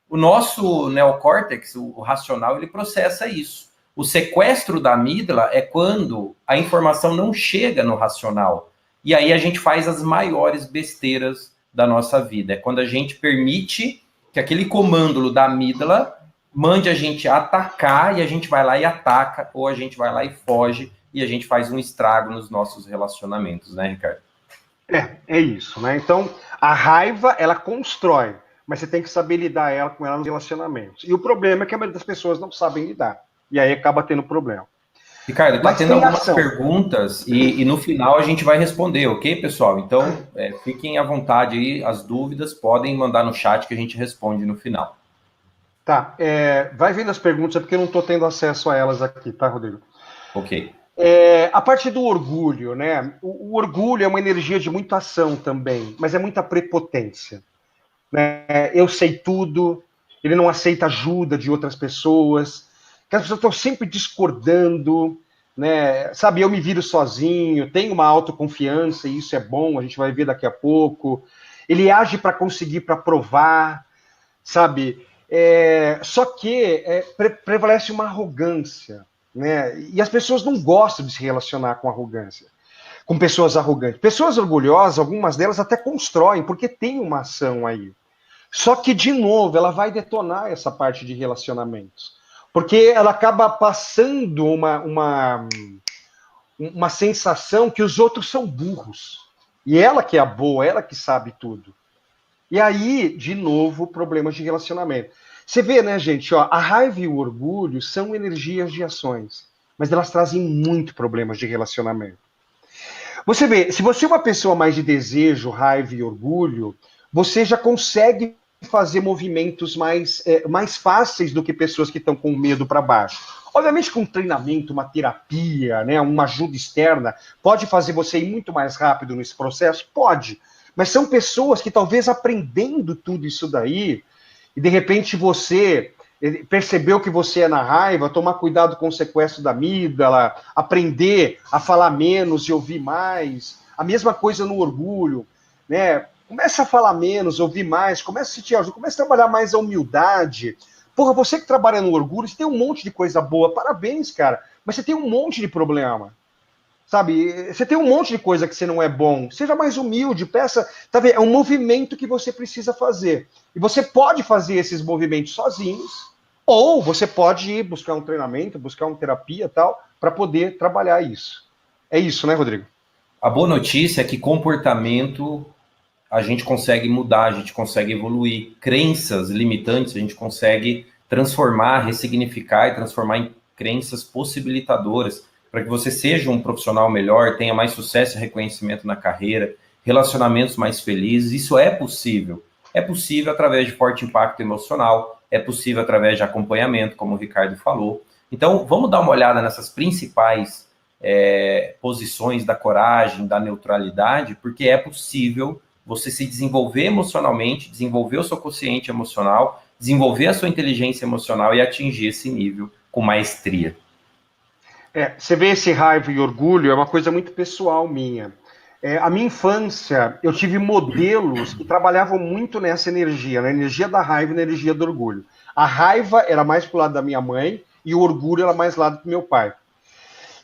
O nosso neocórtex, o racional, ele processa isso. O sequestro da amígdala é quando a informação não chega no racional. E aí a gente faz as maiores besteiras da nossa vida. É quando a gente permite que aquele comando da amígdala mande a gente atacar e a gente vai lá e ataca, ou a gente vai lá e foge e a gente faz um estrago nos nossos relacionamentos, né, Ricardo? É isso, né? Então, a raiva, ela constrói, mas você tem que saber lidar com ela nos relacionamentos. E o problema é que a maioria das pessoas não sabem lidar. E aí acaba tendo problema. Ricardo, está tendo algumas perguntas e no final a gente vai responder, ok, pessoal? Então, fiquem à vontade aí, as dúvidas podem mandar no chat que a gente responde no final. Tá, vai vendo as perguntas, porque eu não estou tendo acesso a elas aqui, tá, Rodrigo? Ok. A parte do orgulho, né? O orgulho é uma energia de muita ação também, mas é muita prepotência. Né? Eu sei tudo, ele não aceita ajuda de outras pessoas, que as pessoas estão sempre discordando, né? Sabe, eu me viro sozinho, tenho uma autoconfiança, e isso é bom, a gente vai ver daqui a pouco. Ele age para conseguir, para provar, sabe? Só que prevalece uma arrogância, né? E as pessoas não gostam de se relacionar com arrogância, com pessoas arrogantes. Pessoas orgulhosas, algumas delas até constroem, porque tem uma ação aí. Só que, de novo, ela vai detonar essa parte de relacionamentos. Porque ela acaba passando uma sensação que os outros são burros. E ela que é a boa, ela que sabe tudo. E aí, de novo, problemas de relacionamento. Você vê, né, gente, ó, a raiva e o orgulho são energias de ações, mas elas trazem muito problemas de relacionamento. Você vê, se você é uma pessoa mais de desejo, raiva e orgulho, você já consegue fazer movimentos mais fáceis do que pessoas que estão com medo para baixo. Obviamente, com um treinamento, uma terapia, né, uma ajuda externa, pode fazer você ir muito mais rápido nesse processo? Pode. Mas são pessoas que talvez aprendendo tudo isso daí, e de repente você percebeu que você é na raiva, tomar cuidado com o sequestro da amígdala, aprender a falar menos e ouvir mais. A mesma coisa no orgulho, né? Começa a falar menos, ouvir mais, começa a sentir ajuda, começa a trabalhar mais a humildade. Porra, você que trabalha no orgulho, você tem um monte de coisa boa, parabéns, cara, mas você tem um monte de problema. Sabe, você tem um monte de coisa que você não é bom. Seja mais humilde, peça. Tá vendo? É um movimento que você precisa fazer. E você pode fazer esses movimentos sozinhos, ou você pode ir buscar um treinamento, buscar uma terapia e tal, para poder trabalhar isso. É isso, né, Rodrigo? A boa notícia é que comportamento a gente consegue mudar, a gente consegue evoluir. Crenças limitantes a gente consegue transformar, ressignificar e transformar em crenças possibilitadoras para que você seja um profissional melhor, tenha mais sucesso e reconhecimento na carreira, relacionamentos mais felizes. Isso é possível. É possível através de forte impacto emocional, é possível através de acompanhamento, como o Ricardo falou. Então, vamos dar uma olhada nessas principais posições da coragem, da neutralidade, porque é possível você se desenvolver emocionalmente, desenvolver o seu quociente emocional, desenvolver a sua inteligência emocional e atingir esse nível com maestria. Você vê esse raiva e orgulho, é uma coisa muito pessoal minha. A minha infância, eu tive modelos que trabalhavam muito nessa energia, na energia da raiva e na energia do orgulho. A raiva era mais pro lado da minha mãe e o orgulho era mais pro lado do meu pai.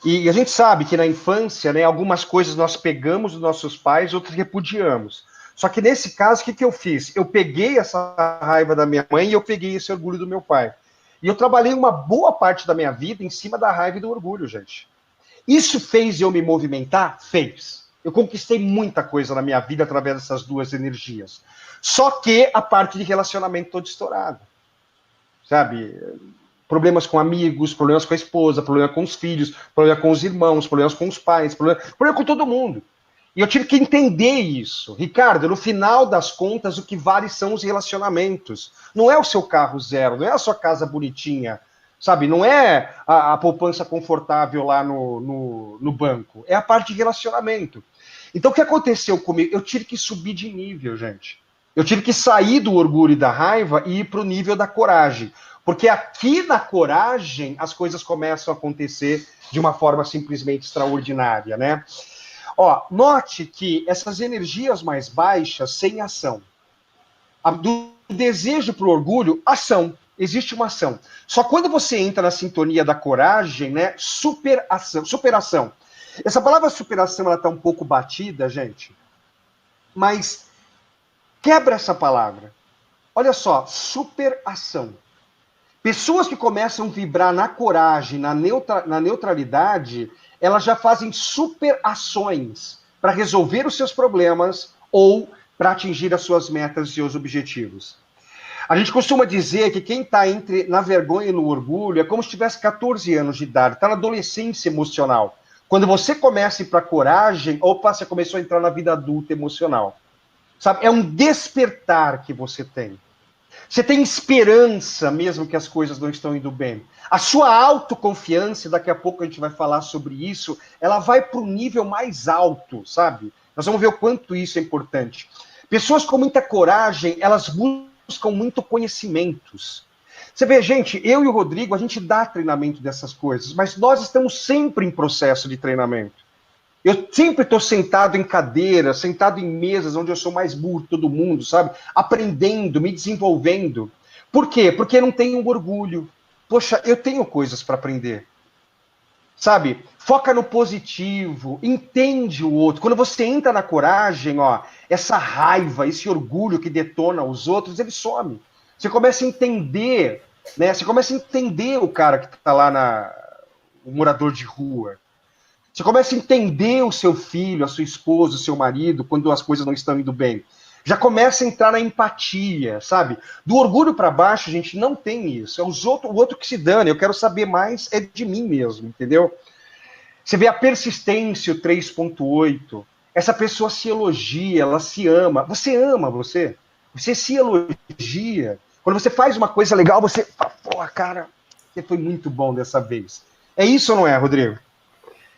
E a gente sabe que na infância, né, algumas coisas nós pegamos dos nossos pais, outras repudiamos. Só que nesse caso, o que eu fiz? Eu peguei essa raiva da minha mãe e eu peguei esse orgulho do meu pai. E eu trabalhei uma boa parte da minha vida em cima da raiva e do orgulho, gente. Isso fez eu me movimentar? Fez. Eu conquistei muita coisa na minha vida através dessas duas energias. Só que a parte de relacionamento toda estourada. Sabe? Problemas com amigos, problemas com a esposa, problema com os filhos, problema com os irmãos, problemas com os pais, problema com todo mundo. E eu tive que entender isso. Ricardo, no final das contas, o que vale são os relacionamentos. Não é o seu carro zero, não é a sua casa bonitinha, sabe? Não é a poupança confortável lá no banco. É a parte de relacionamento. Então, o que aconteceu comigo? Eu tive que subir de nível, gente. Eu tive que sair do orgulho e da raiva e ir para o nível da coragem. Porque aqui na coragem as coisas começam a acontecer de uma forma simplesmente extraordinária, né? Ó, note que essas energias mais baixas, sem ação. Do desejo para o orgulho, ação. Existe uma ação. Só quando você entra na sintonia da coragem, né? Superação. Essa palavra superação, ela tá um pouco batida, gente. Mas quebra essa palavra. Olha só, superação. Pessoas que começam a vibrar na coragem, na neutralidade, elas já fazem superações para resolver os seus problemas ou para atingir as suas metas e seus objetivos. A gente costuma dizer que quem está na vergonha e no orgulho é como se tivesse 14 anos de idade, está na adolescência emocional. Quando você começa a ir para a coragem, opa, você começou a entrar na vida adulta emocional. Sabe? É um despertar que você tem. Você tem esperança, mesmo que as coisas não estão indo bem. A sua autoconfiança, daqui a pouco a gente vai falar sobre isso, ela vai para o nível mais alto, sabe? Nós vamos ver o quanto isso é importante. Pessoas com muita coragem, elas buscam muito conhecimentos. Você vê, gente, eu e o Rodrigo, a gente dá treinamento dessas coisas, mas nós estamos sempre em processo de treinamento. Eu sempre estou sentado em cadeiras, sentado em mesas onde eu sou mais burro que todo mundo, sabe? Aprendendo, me desenvolvendo. Por quê? Porque eu não tenho um orgulho. Poxa, eu tenho coisas para aprender. Sabe? Foca no positivo, entende o outro. Quando você entra na coragem, ó, essa raiva, esse orgulho que detona os outros, ele some. Você começa a entender né? Você começa a entender o cara que está lá, o morador de rua. Você começa a entender o seu filho, a sua esposa, o seu marido, quando as coisas não estão indo bem. Já começa a entrar na empatia, sabe? Do orgulho para baixo, a gente não tem isso. É o outro que se dane. Eu quero saber mais é de mim mesmo, entendeu? Você vê a persistência, o 3.8. Essa pessoa se elogia, ela se ama. Você ama você. Você se elogia. Quando você faz uma coisa legal, você fala, pô, cara, você foi muito bom dessa vez. É isso ou não é, Rodrigo?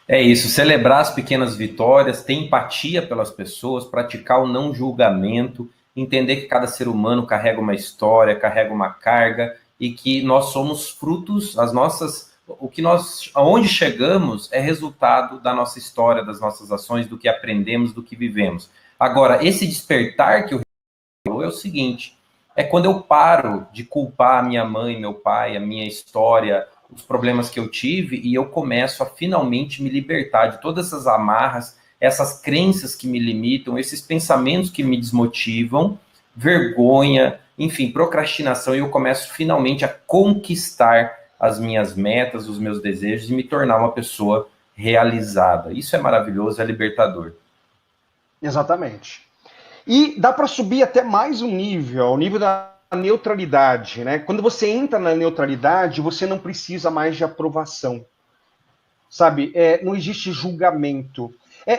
É isso, celebrar as pequenas vitórias, ter empatia pelas pessoas, praticar o não julgamento, entender que cada ser humano carrega uma história, carrega uma carga e que nós somos frutos, aonde chegamos é resultado da nossa história, das nossas ações, do que aprendemos, do que vivemos. Agora, esse despertar que o falou é o seguinte, é quando eu paro de culpar a minha mãe, meu pai, a minha história, os problemas que eu tive, e eu começo a finalmente me libertar de todas essas amarras, essas crenças que me limitam, esses pensamentos que me desmotivam, vergonha, enfim, procrastinação, e eu começo finalmente a conquistar as minhas metas, os meus desejos, e me tornar uma pessoa realizada. Isso é maravilhoso, é libertador. Exatamente. E dá para subir até mais um nível, o nível da neutralidade, né? Quando você entra na neutralidade, você não precisa mais de aprovação, sabe? Não existe julgamento.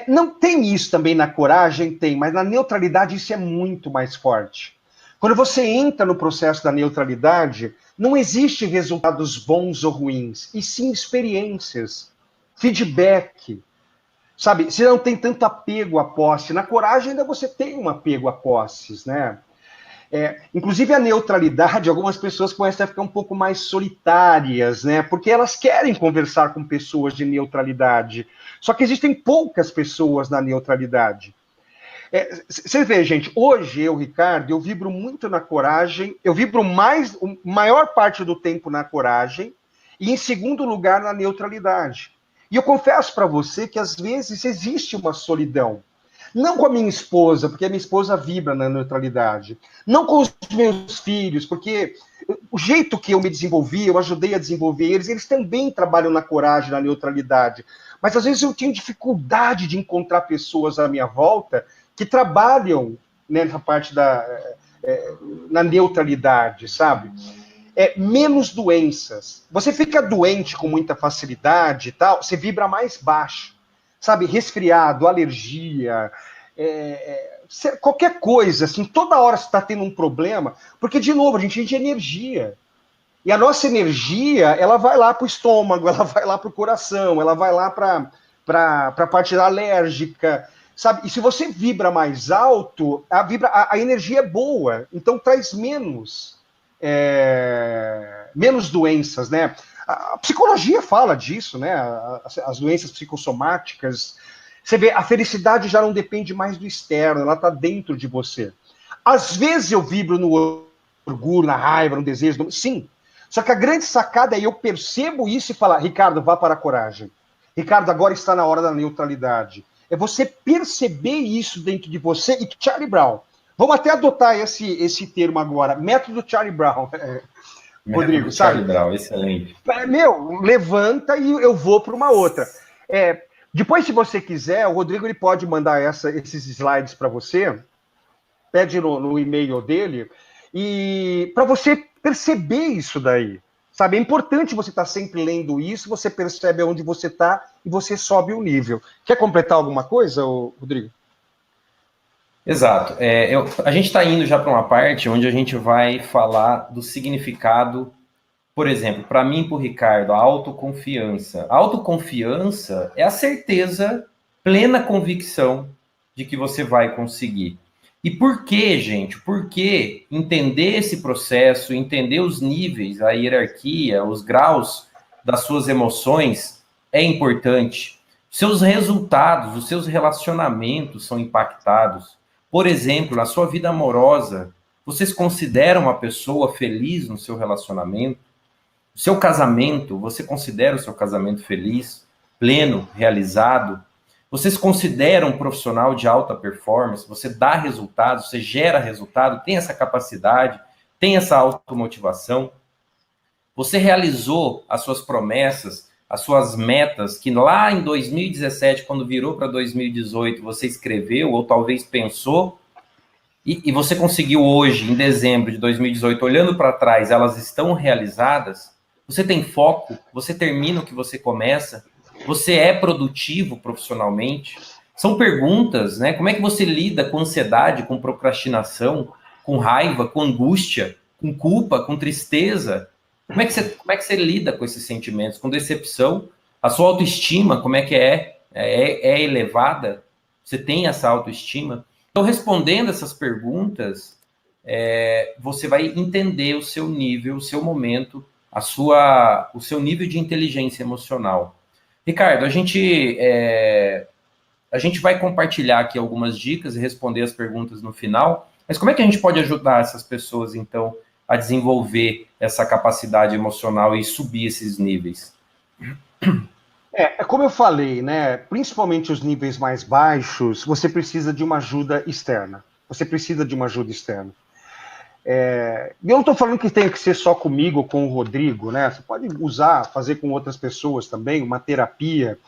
Não tem isso também na coragem, tem, mas na neutralidade isso é muito mais forte. Quando você entra no processo da neutralidade, não existe resultados bons ou ruins, e sim experiências, feedback, sabe? Você não tem tanto apego à posse. Na coragem ainda você tem um apego a posses, né? Inclusive a neutralidade, algumas pessoas começam a ficar um pouco mais solitárias, né? Porque elas querem conversar com pessoas de neutralidade. Só que existem poucas pessoas na neutralidade. Você vê, gente, hoje eu, Ricardo, eu vibro muito na coragem, eu vibro maior parte do tempo na coragem, e em segundo lugar na neutralidade. E eu confesso para você que às vezes existe uma solidão. Não com a minha esposa, porque a minha esposa vibra na neutralidade. Não com os meus filhos, porque o jeito que eu me desenvolvi, eu ajudei a desenvolver eles também trabalham na coragem, na neutralidade. Mas às vezes eu tenho dificuldade de encontrar pessoas à minha volta que trabalham nessa parte na neutralidade, sabe? Menos doenças. Você fica doente com muita facilidade e tal, você vibra mais baixo, sabe? Resfriado, alergia, qualquer coisa, assim, toda hora você está tendo um problema, porque, de novo, a gente tem energia. E a nossa energia, ela vai lá para o estômago, ela vai lá para o coração, ela vai lá para a parte alérgica, sabe? E se você vibra mais alto, a energia é boa, então traz menos doenças, né? A psicologia fala disso, né? As doenças psicossomáticas. Você vê, a felicidade já não depende mais do externo, ela está dentro de você. Às vezes eu vibro no orgulho, na raiva, no desejo, sim. Só que a grande sacada é eu percebo isso e falar, Ricardo, vá para a coragem. Ricardo, agora está na hora da neutralidade. É você perceber isso dentro de você. E Charlie Brown, vamos até adotar esse termo agora, método Charlie Brown, Rodrigo, sabe? Charlie Brown, excelente. Levanta e eu vou para uma outra. Depois, se você quiser, o Rodrigo ele pode mandar esses slides para você, pede no e-mail dele, e para você perceber isso daí, sabe? É importante você estar sempre lendo isso, você percebe onde você está e você sobe o nível. Quer completar alguma coisa, Rodrigo? Exato. A gente está indo já para uma parte onde a gente vai falar do significado, por exemplo, para mim e para o Ricardo, a autoconfiança. A autoconfiança é a certeza, plena convicção de que você vai conseguir. E por que, gente? Por que entender esse processo, entender os níveis, a hierarquia, os graus das suas emoções é importante. Seus resultados, os seus relacionamentos são impactados. Por exemplo, na sua vida amorosa, vocês consideram uma pessoa feliz no seu relacionamento? O seu casamento, você considera o seu casamento feliz, pleno, realizado? Vocês consideram um profissional de alta performance? Você dá resultado, você gera resultado, tem essa capacidade, tem essa automotivação? Você realizou as suas promessas, as suas metas, que lá em 2017, quando virou para 2018, você escreveu ou talvez pensou, e você conseguiu hoje, em dezembro de 2018, olhando para trás, elas estão realizadas? Você tem foco? Você termina o que você começa? Você é produtivo profissionalmente? São perguntas, né? Como é que você lida com ansiedade, com procrastinação, com raiva, com angústia, com culpa, com tristeza? Como é que você lida com esses sentimentos? Com decepção? A sua autoestima, como é que é? É elevada? Você tem essa autoestima? Então, respondendo essas perguntas, você vai entender o seu nível, o seu momento, o seu nível de inteligência emocional. Ricardo, a gente vai compartilhar aqui algumas dicas e responder as perguntas no final, mas como é que a gente pode ajudar essas pessoas, então, a desenvolver essa capacidade emocional e subir esses níveis? É como eu falei, né? Principalmente os níveis mais baixos, você precisa de uma ajuda externa. Você precisa de uma ajuda externa. Eu não estou falando que tem que ser só comigo ou com o Rodrigo, né? Você pode usar, fazer com outras pessoas também, uma terapia.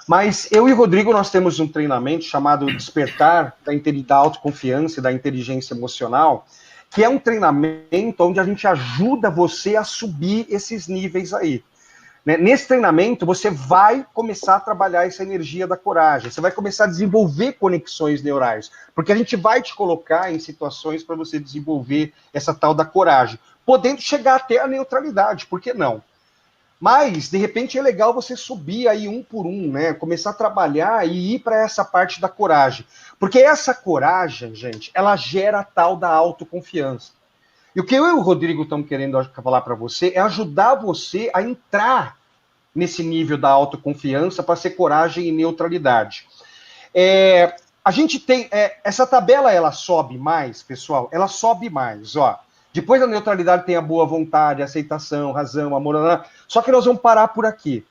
Mas eu e o Rodrigo, nós temos um treinamento chamado Despertar da Autoconfiança e da Inteligência Emocional, que é um treinamento onde a gente ajuda você a subir esses níveis aí. Nesse treinamento, você vai começar a trabalhar essa energia da coragem, você vai começar a desenvolver conexões neurais, porque a gente vai te colocar em situações para você desenvolver essa tal da coragem, podendo chegar até a neutralidade, por que não? Mas, de repente, é legal você subir aí um por um, né? Começar a trabalhar e ir para essa parte da coragem. Porque essa coragem, gente, ela gera a tal da autoconfiança. E o que eu e o Rodrigo estamos querendo falar para você é ajudar você a entrar nesse nível da autoconfiança para ser coragem e neutralidade. A gente tem... essa tabela, ela sobe mais, pessoal? Ela sobe mais, ó. Depois da neutralidade tem a boa vontade, a aceitação, razão, amor... Só que nós vamos parar por aqui.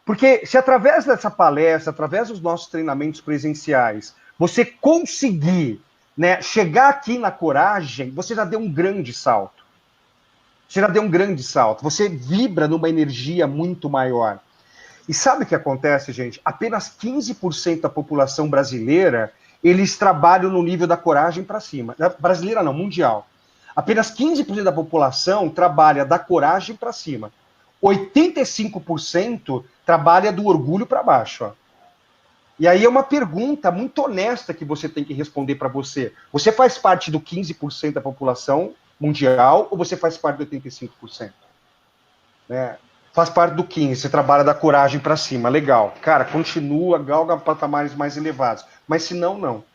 Porque se através dessa palestra, através dos nossos treinamentos presenciais, você conseguir... né, chegar aqui na coragem, você já deu um grande salto. Você já deu um grande salto. Você vibra numa energia muito maior. E sabe o que acontece, gente? Apenas 15% da população brasileira, eles trabalham no nível da coragem para cima. Brasileira não, mundial. Apenas 15% da população trabalha da coragem para cima. 85% trabalha do orgulho para baixo, ó. E aí é uma pergunta muito honesta que você tem que responder para você. Você faz parte do 15% da população mundial ou você faz parte do 85%? Né? Faz parte do 15%, você trabalha da coragem para cima, legal. Cara, continua, galga patamares mais elevados. Mas se não, não.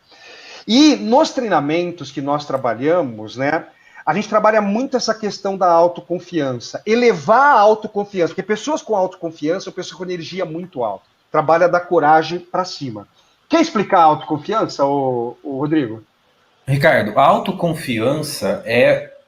E nos treinamentos que nós trabalhamos, né, a gente trabalha muito essa questão da autoconfiança. Elevar a autoconfiança, porque pessoas com autoconfiança são pessoas com energia muito alta. Trabalha da coragem para cima. Quer explicar a autoconfiança, Rodrigo? Ricardo, a autoconfiança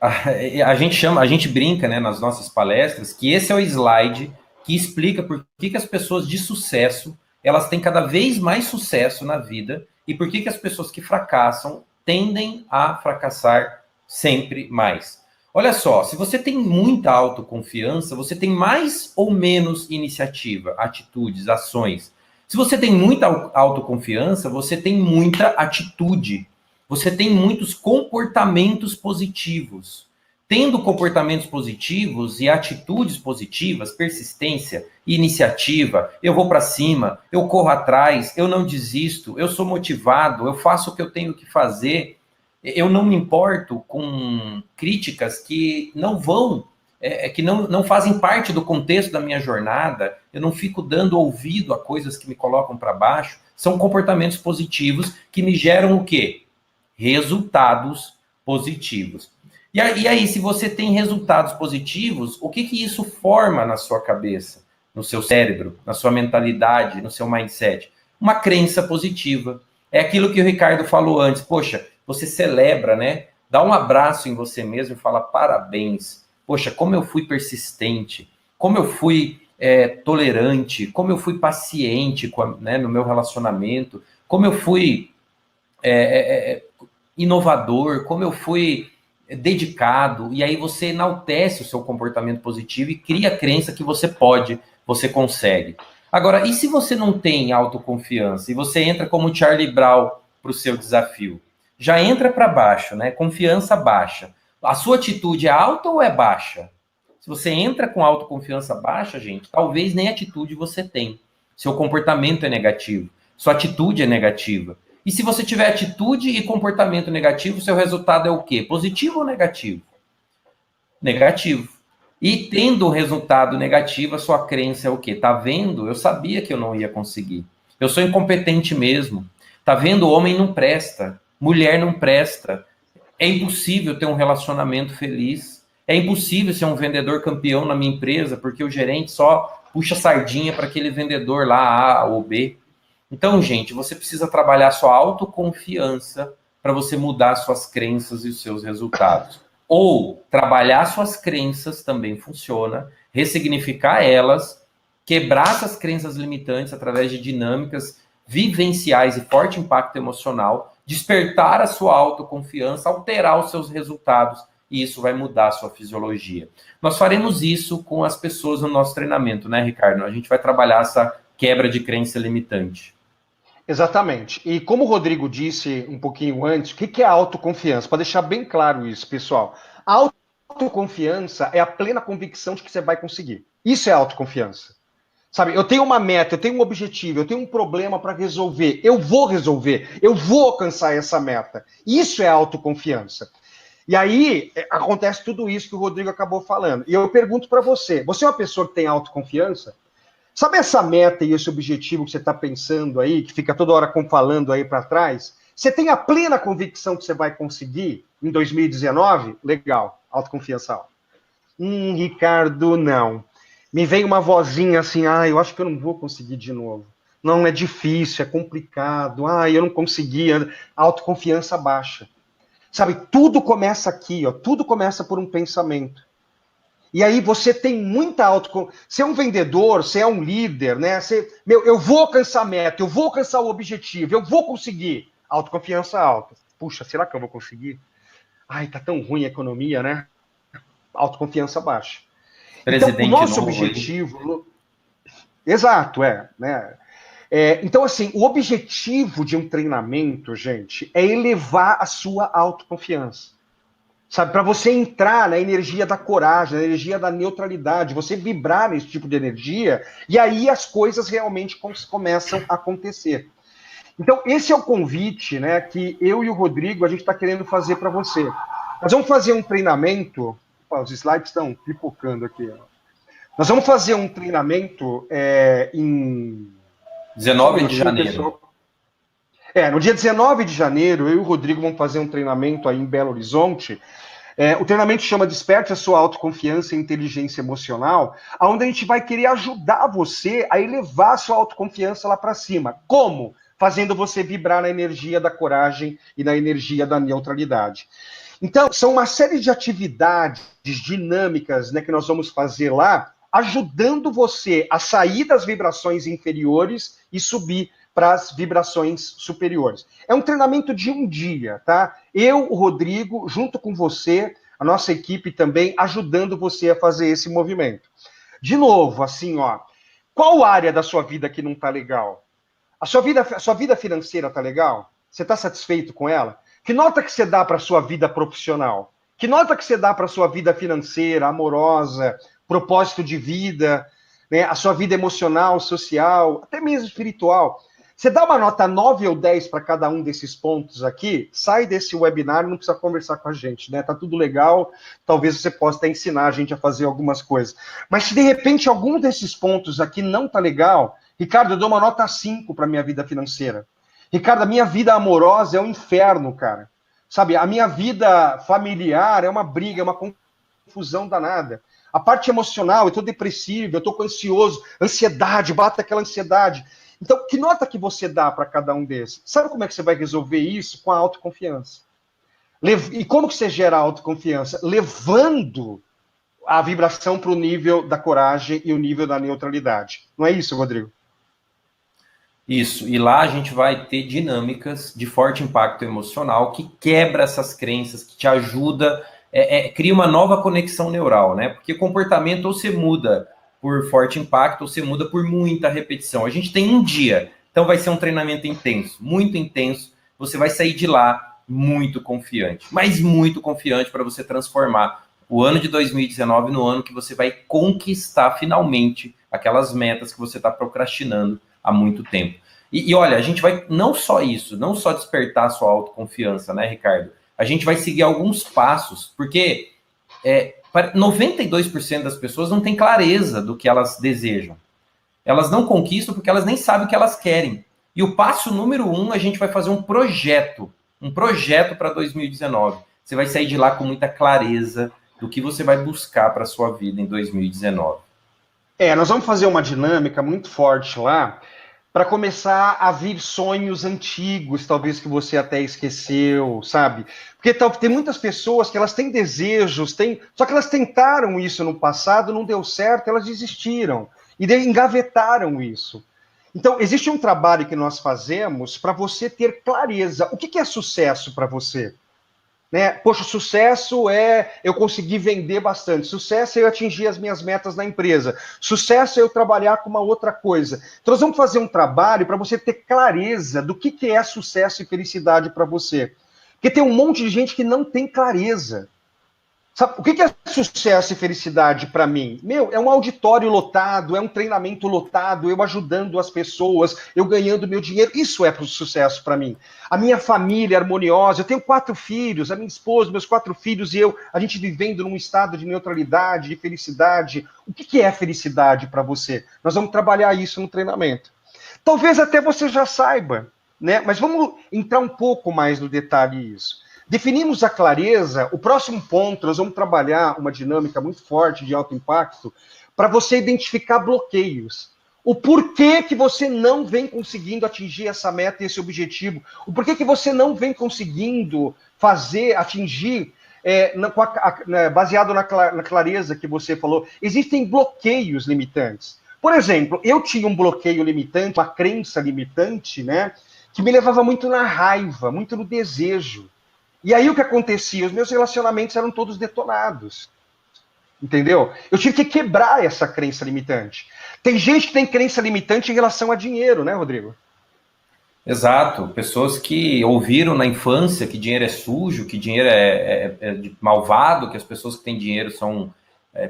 a gente brinca, né, nas nossas palestras, que esse é o slide que explica por que as pessoas de sucesso, elas têm cada vez mais sucesso na vida e por que as pessoas que fracassam tendem a fracassar sempre mais. Olha só, se você tem muita autoconfiança, você tem mais ou menos iniciativa, atitudes, ações. Se você tem muita autoconfiança, você tem muita atitude. Você tem muitos comportamentos positivos. Tendo comportamentos positivos e atitudes positivas, persistência, iniciativa, eu vou para cima, eu corro atrás, eu não desisto, eu sou motivado, eu faço o que eu tenho que fazer, eu não me importo com críticas que não vão, que não fazem parte do contexto da minha jornada, eu não fico dando ouvido a coisas que me colocam para baixo, são comportamentos positivos que me geram o quê? Resultados positivos. E aí, se você tem resultados positivos, o que isso forma na sua cabeça, no seu cérebro, na sua mentalidade, no seu mindset? Uma crença positiva. É aquilo que o Ricardo falou antes. Poxa, você celebra, né? Dá um abraço em você mesmo e fala parabéns. Poxa, como eu fui persistente, como eu fui tolerante, como eu fui paciente no meu relacionamento, como eu fui inovador, como eu fui dedicado, e aí você enaltece o seu comportamento positivo e cria a crença que você pode, você consegue. Agora, e se você não tem autoconfiança e você entra como Charlie Brown para o seu desafio? Já entra para baixo, né? Confiança baixa. A sua atitude é alta ou é baixa? Se você entra com autoconfiança baixa, gente, talvez nem atitude você tem. Seu comportamento é negativo. Sua atitude é negativa. E se você tiver atitude e comportamento negativo, seu resultado é o quê? Positivo ou negativo? Negativo. E tendo um resultado negativo, a sua crença é o quê? Tá vendo? Eu sabia que eu não ia conseguir. Eu sou incompetente mesmo. Tá vendo? Homem não presta. Mulher não presta. É impossível ter um relacionamento feliz. É impossível ser um vendedor campeão na minha empresa, porque o gerente só puxa sardinha para aquele vendedor lá, A ou B. Então, gente, você precisa trabalhar sua autoconfiança para você mudar suas crenças e os seus resultados. Ou trabalhar suas crenças também funciona, ressignificar elas, quebrar essas crenças limitantes através de dinâmicas vivenciais e forte impacto emocional, despertar a sua autoconfiança, alterar os seus resultados, e isso vai mudar a sua fisiologia. Nós faremos isso com as pessoas no nosso treinamento, né, Ricardo? A gente vai trabalhar essa quebra de crença limitante. Exatamente. E como o Rodrigo disse um pouquinho antes, o que é autoconfiança? Para deixar bem claro isso, pessoal. A autoconfiança é a plena convicção de que você vai conseguir. Isso é autoconfiança. Sabe, eu tenho uma meta, eu tenho um objetivo, eu tenho um problema para resolver. Eu vou alcançar essa meta. Isso é autoconfiança. E aí acontece tudo isso que o Rodrigo acabou falando. E eu pergunto para você: você é uma pessoa que tem autoconfiança? Sabe essa meta e esse objetivo que você está pensando aí, que fica toda hora falando aí para trás? Você tem a plena convicção que você vai conseguir em 2019? Legal, autoconfiança alta. Ricardo, não. Me vem uma vozinha assim, eu acho que eu não vou conseguir de novo. Não, é difícil, é complicado, eu não conseguia. Autoconfiança baixa. Sabe, tudo começa aqui, ó, tudo começa por um pensamento. E aí você tem muita autoconfiança. Você é um vendedor, você é um líder, né? Eu vou alcançar a meta, eu vou alcançar o objetivo, eu vou conseguir. Autoconfiança alta. Puxa, será que eu vou conseguir? Tá tão ruim a economia, né? Autoconfiança baixa. Então, o nosso objetivo... Exato, né? Então, assim, o objetivo de um treinamento, gente, é elevar a sua autoconfiança. Sabe, para você entrar na energia da coragem, na energia da neutralidade, você vibrar nesse tipo de energia, e aí as coisas realmente começam a acontecer. Então, esse é o convite, né, que eu e o Rodrigo, a gente está querendo fazer para você. Nós vamos fazer um treinamento... Opa, os slides estão pipocando aqui. Ó. Nós vamos fazer um treinamento em... 19 de janeiro. Pessoal. No dia 19 de janeiro, eu e o Rodrigo vamos fazer um treinamento aí em Belo Horizonte. O treinamento chama Desperte a Sua Autoconfiança e Inteligência Emocional, onde a gente vai querer ajudar você a elevar a sua autoconfiança lá para cima. Como? Fazendo você vibrar na energia da coragem e na energia da neutralidade. Então, são uma série de atividades dinâmicas, né, que nós vamos fazer lá, ajudando você a sair das vibrações inferiores e subir para as vibrações superiores. É um treinamento de um dia, tá? Eu, o Rodrigo, junto com você, a nossa equipe também, ajudando você a fazer esse movimento. De novo, assim, ó, qual área da sua vida que não tá legal? A sua vida financeira tá legal? Você tá satisfeito com ela? Que nota que você dá para a sua vida profissional? Que nota que você dá para a sua vida financeira, amorosa, propósito de vida, né? A sua vida emocional, social, até mesmo espiritual? Você dá uma nota 9 ou 10 para cada um desses pontos aqui, sai desse webinar e não precisa conversar com a gente, né? Tá tudo legal, talvez você possa até ensinar a gente a fazer algumas coisas. Mas se de repente algum desses pontos aqui não tá legal, Ricardo, eu dou uma nota 5 para minha vida financeira. Ricardo, a minha vida amorosa é um inferno, cara. Sabe, a minha vida familiar é uma briga, é uma confusão danada. A parte emocional, eu tô depressivo, eu tô ansioso, ansiedade, bate aquela ansiedade. Então, que nota que você dá para cada um desses? Sabe como é que você vai resolver isso? Com a autoconfiança. E como que você gera a autoconfiança? Levando a vibração para o nível da coragem e o nível da neutralidade. Não é isso, Rodrigo? Isso. E lá a gente vai ter dinâmicas de forte impacto emocional que quebra essas crenças, que te ajuda cria uma nova conexão neural, né? Porque comportamento ou você muda por forte impacto ou você muda por muita repetição. A gente tem um dia, então vai ser um treinamento intenso, muito intenso. Você vai sair de lá muito confiante, mas muito confiante para você transformar o ano de 2019 no ano que você vai conquistar finalmente aquelas metas que você está procrastinando há muito tempo. E olha, a gente vai, não só isso, não só despertar a sua autoconfiança, né, Ricardo? A gente vai seguir alguns passos, porque 92% das pessoas não têm clareza do que elas desejam. Elas não conquistam porque elas nem sabem o que elas querem. E o passo número 1, a gente vai fazer um projeto para 2019. Você vai sair de lá com muita clareza do que você vai buscar para a sua vida em 2019. Nós vamos fazer uma dinâmica muito forte lá, para começar a vir sonhos antigos, talvez que você até esqueceu, sabe? Porque tem muitas pessoas que elas têm desejos, só que elas tentaram isso no passado, não deu certo, elas desistiram e engavetaram isso. Então, existe um trabalho que nós fazemos para você ter clareza. O que é sucesso para você? Né? Poxa, sucesso é eu conseguir vender bastante. Sucesso é eu atingir as minhas metas na empresa. Sucesso é eu trabalhar com uma outra coisa. Então, nós vamos fazer um trabalho para você ter clareza do que é sucesso e felicidade para você. Porque tem um monte de gente que não tem clareza. Sabe, o que é sucesso e felicidade para mim? É um auditório lotado, é um treinamento lotado, eu ajudando as pessoas, eu ganhando meu dinheiro. Isso é sucesso para mim. A minha família harmoniosa, eu tenho 4 filhos, a minha esposa, meus 4 filhos e eu, a gente vivendo num estado de neutralidade, de felicidade. O que é felicidade para você? Nós vamos trabalhar isso no treinamento. Talvez até você já saiba, né? Mas vamos entrar um pouco mais no detalhe isso. Definimos a clareza, o próximo ponto, nós vamos trabalhar uma dinâmica muito forte de alto impacto para você identificar bloqueios. O porquê que você não vem conseguindo atingir essa meta e esse objetivo. O porquê que você não vem conseguindo atingir, baseado na clareza que você falou. Existem bloqueios limitantes. Por exemplo, eu tinha um bloqueio limitante, uma crença limitante, né, que me levava muito na raiva, muito no desejo. E aí o que acontecia? Os meus relacionamentos eram todos detonados. Entendeu? Eu tive que quebrar essa crença limitante. Tem gente que tem crença limitante em relação a dinheiro, né, Rodrigo? Exato. Pessoas que ouviram na infância que dinheiro é sujo, que dinheiro é malvado, que as pessoas que têm dinheiro são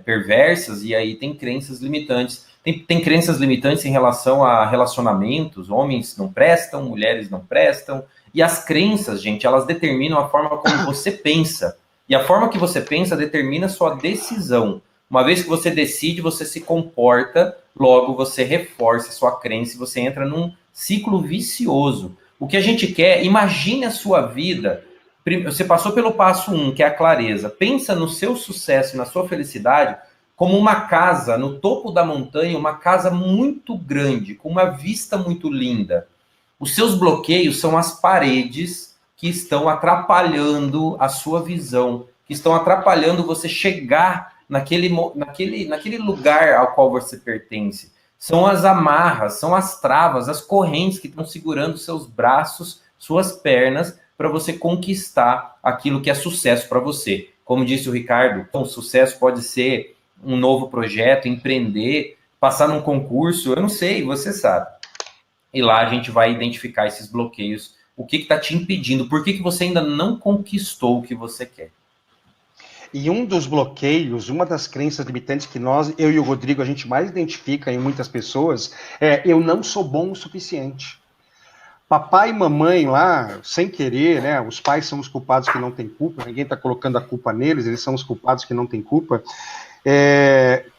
perversas, e aí tem crenças limitantes. Tem crenças limitantes em relação a relacionamentos, homens não prestam, mulheres não prestam. E as crenças, gente, elas determinam a forma como você pensa. E a forma que você pensa determina a sua decisão. Uma vez que você decide, você se comporta, logo você reforça a sua crença e você entra num ciclo vicioso. O que a gente quer, imagine a sua vida. Você passou pelo passo 1, que é a clareza. Pensa no seu sucesso, na sua felicidade, como uma casa no topo da montanha, uma casa muito grande, com uma vista muito linda. Os seus bloqueios são as paredes que estão atrapalhando a sua visão, que estão atrapalhando você chegar naquele lugar ao qual você pertence. São as amarras, são as travas, as correntes que estão segurando seus braços, suas pernas, para você conquistar aquilo que é sucesso para você. Como disse o Ricardo, o sucesso pode ser um novo projeto, empreender, passar num concurso, eu não sei, você sabe. E lá a gente vai identificar esses bloqueios, o que está te impedindo, por que você ainda não conquistou o que você quer. E um dos bloqueios, uma das crenças limitantes que eu e o Rodrigo, a gente mais identifica em muitas pessoas, eu não sou bom o suficiente. Papai e mamãe lá, sem querer, né? Os pais são os culpados que não têm culpa, ninguém está colocando a culpa neles, eles são os culpados que não têm culpa.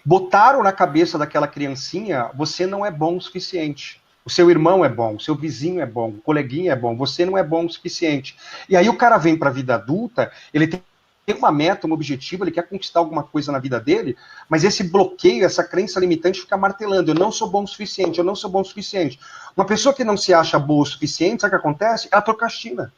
Botaram na cabeça daquela criancinha, você não é bom o suficiente. O seu irmão é bom, o seu vizinho é bom, o coleguinha é bom, você não é bom o suficiente. E aí o cara vem para a vida adulta, ele tem uma meta, um objetivo, ele quer conquistar alguma coisa na vida dele, mas esse bloqueio, essa crença limitante fica martelando, eu não sou bom o suficiente, eu não sou bom o suficiente. Uma pessoa que não se acha boa o suficiente, sabe o que acontece? Ela procrastina,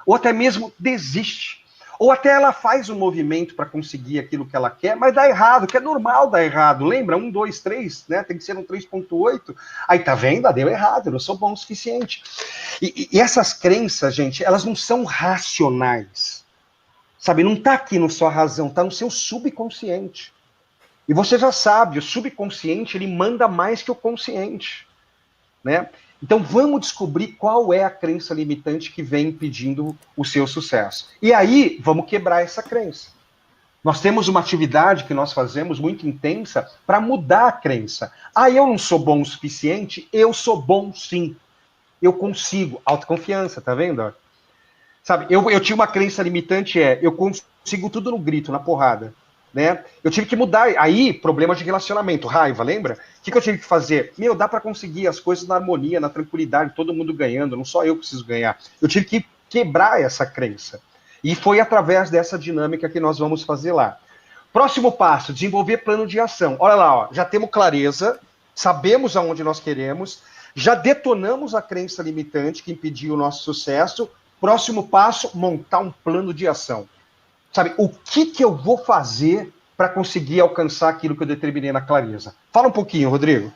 ou até mesmo desiste. Ou até ela faz um movimento para conseguir aquilo que ela quer, mas dá errado, que é normal dar errado. Lembra? 1, 2, 3, né? Tem que ser um 3.8. Aí tá vendo? Deu errado, eu não sou bom o suficiente. E essas crenças, gente, elas não são racionais. Sabe, não está aqui na sua razão, está no seu subconsciente. E você já sabe, o subconsciente ele manda mais que o consciente, né? Então vamos descobrir qual é a crença limitante que vem impedindo o seu sucesso. E aí vamos quebrar essa crença. Nós temos uma atividade que nós fazemos muito intensa para mudar a crença. Ah, eu não sou bom o suficiente? Eu sou bom sim. Eu consigo. Autoconfiança, tá vendo? Sabe, eu tinha uma crença limitante, eu consigo tudo no grito, na porrada. Né? Eu tive que mudar. Aí, problemas de relacionamento, raiva, lembra? O que eu tive que fazer? Meu, dá para conseguir as coisas na harmonia, na tranquilidade, todo mundo ganhando, não só eu preciso ganhar. Eu tive que quebrar essa crença. E foi através dessa dinâmica que nós vamos fazer lá. Próximo passo, desenvolver plano de ação. Olha lá, ó, já temos clareza, sabemos aonde nós queremos, já detonamos a crença limitante que impediu o nosso sucesso. Próximo passo, montar um plano de ação. Sabe, o que eu vou fazer para conseguir alcançar aquilo que eu determinei na clareza? Fala um pouquinho, Rodrigo.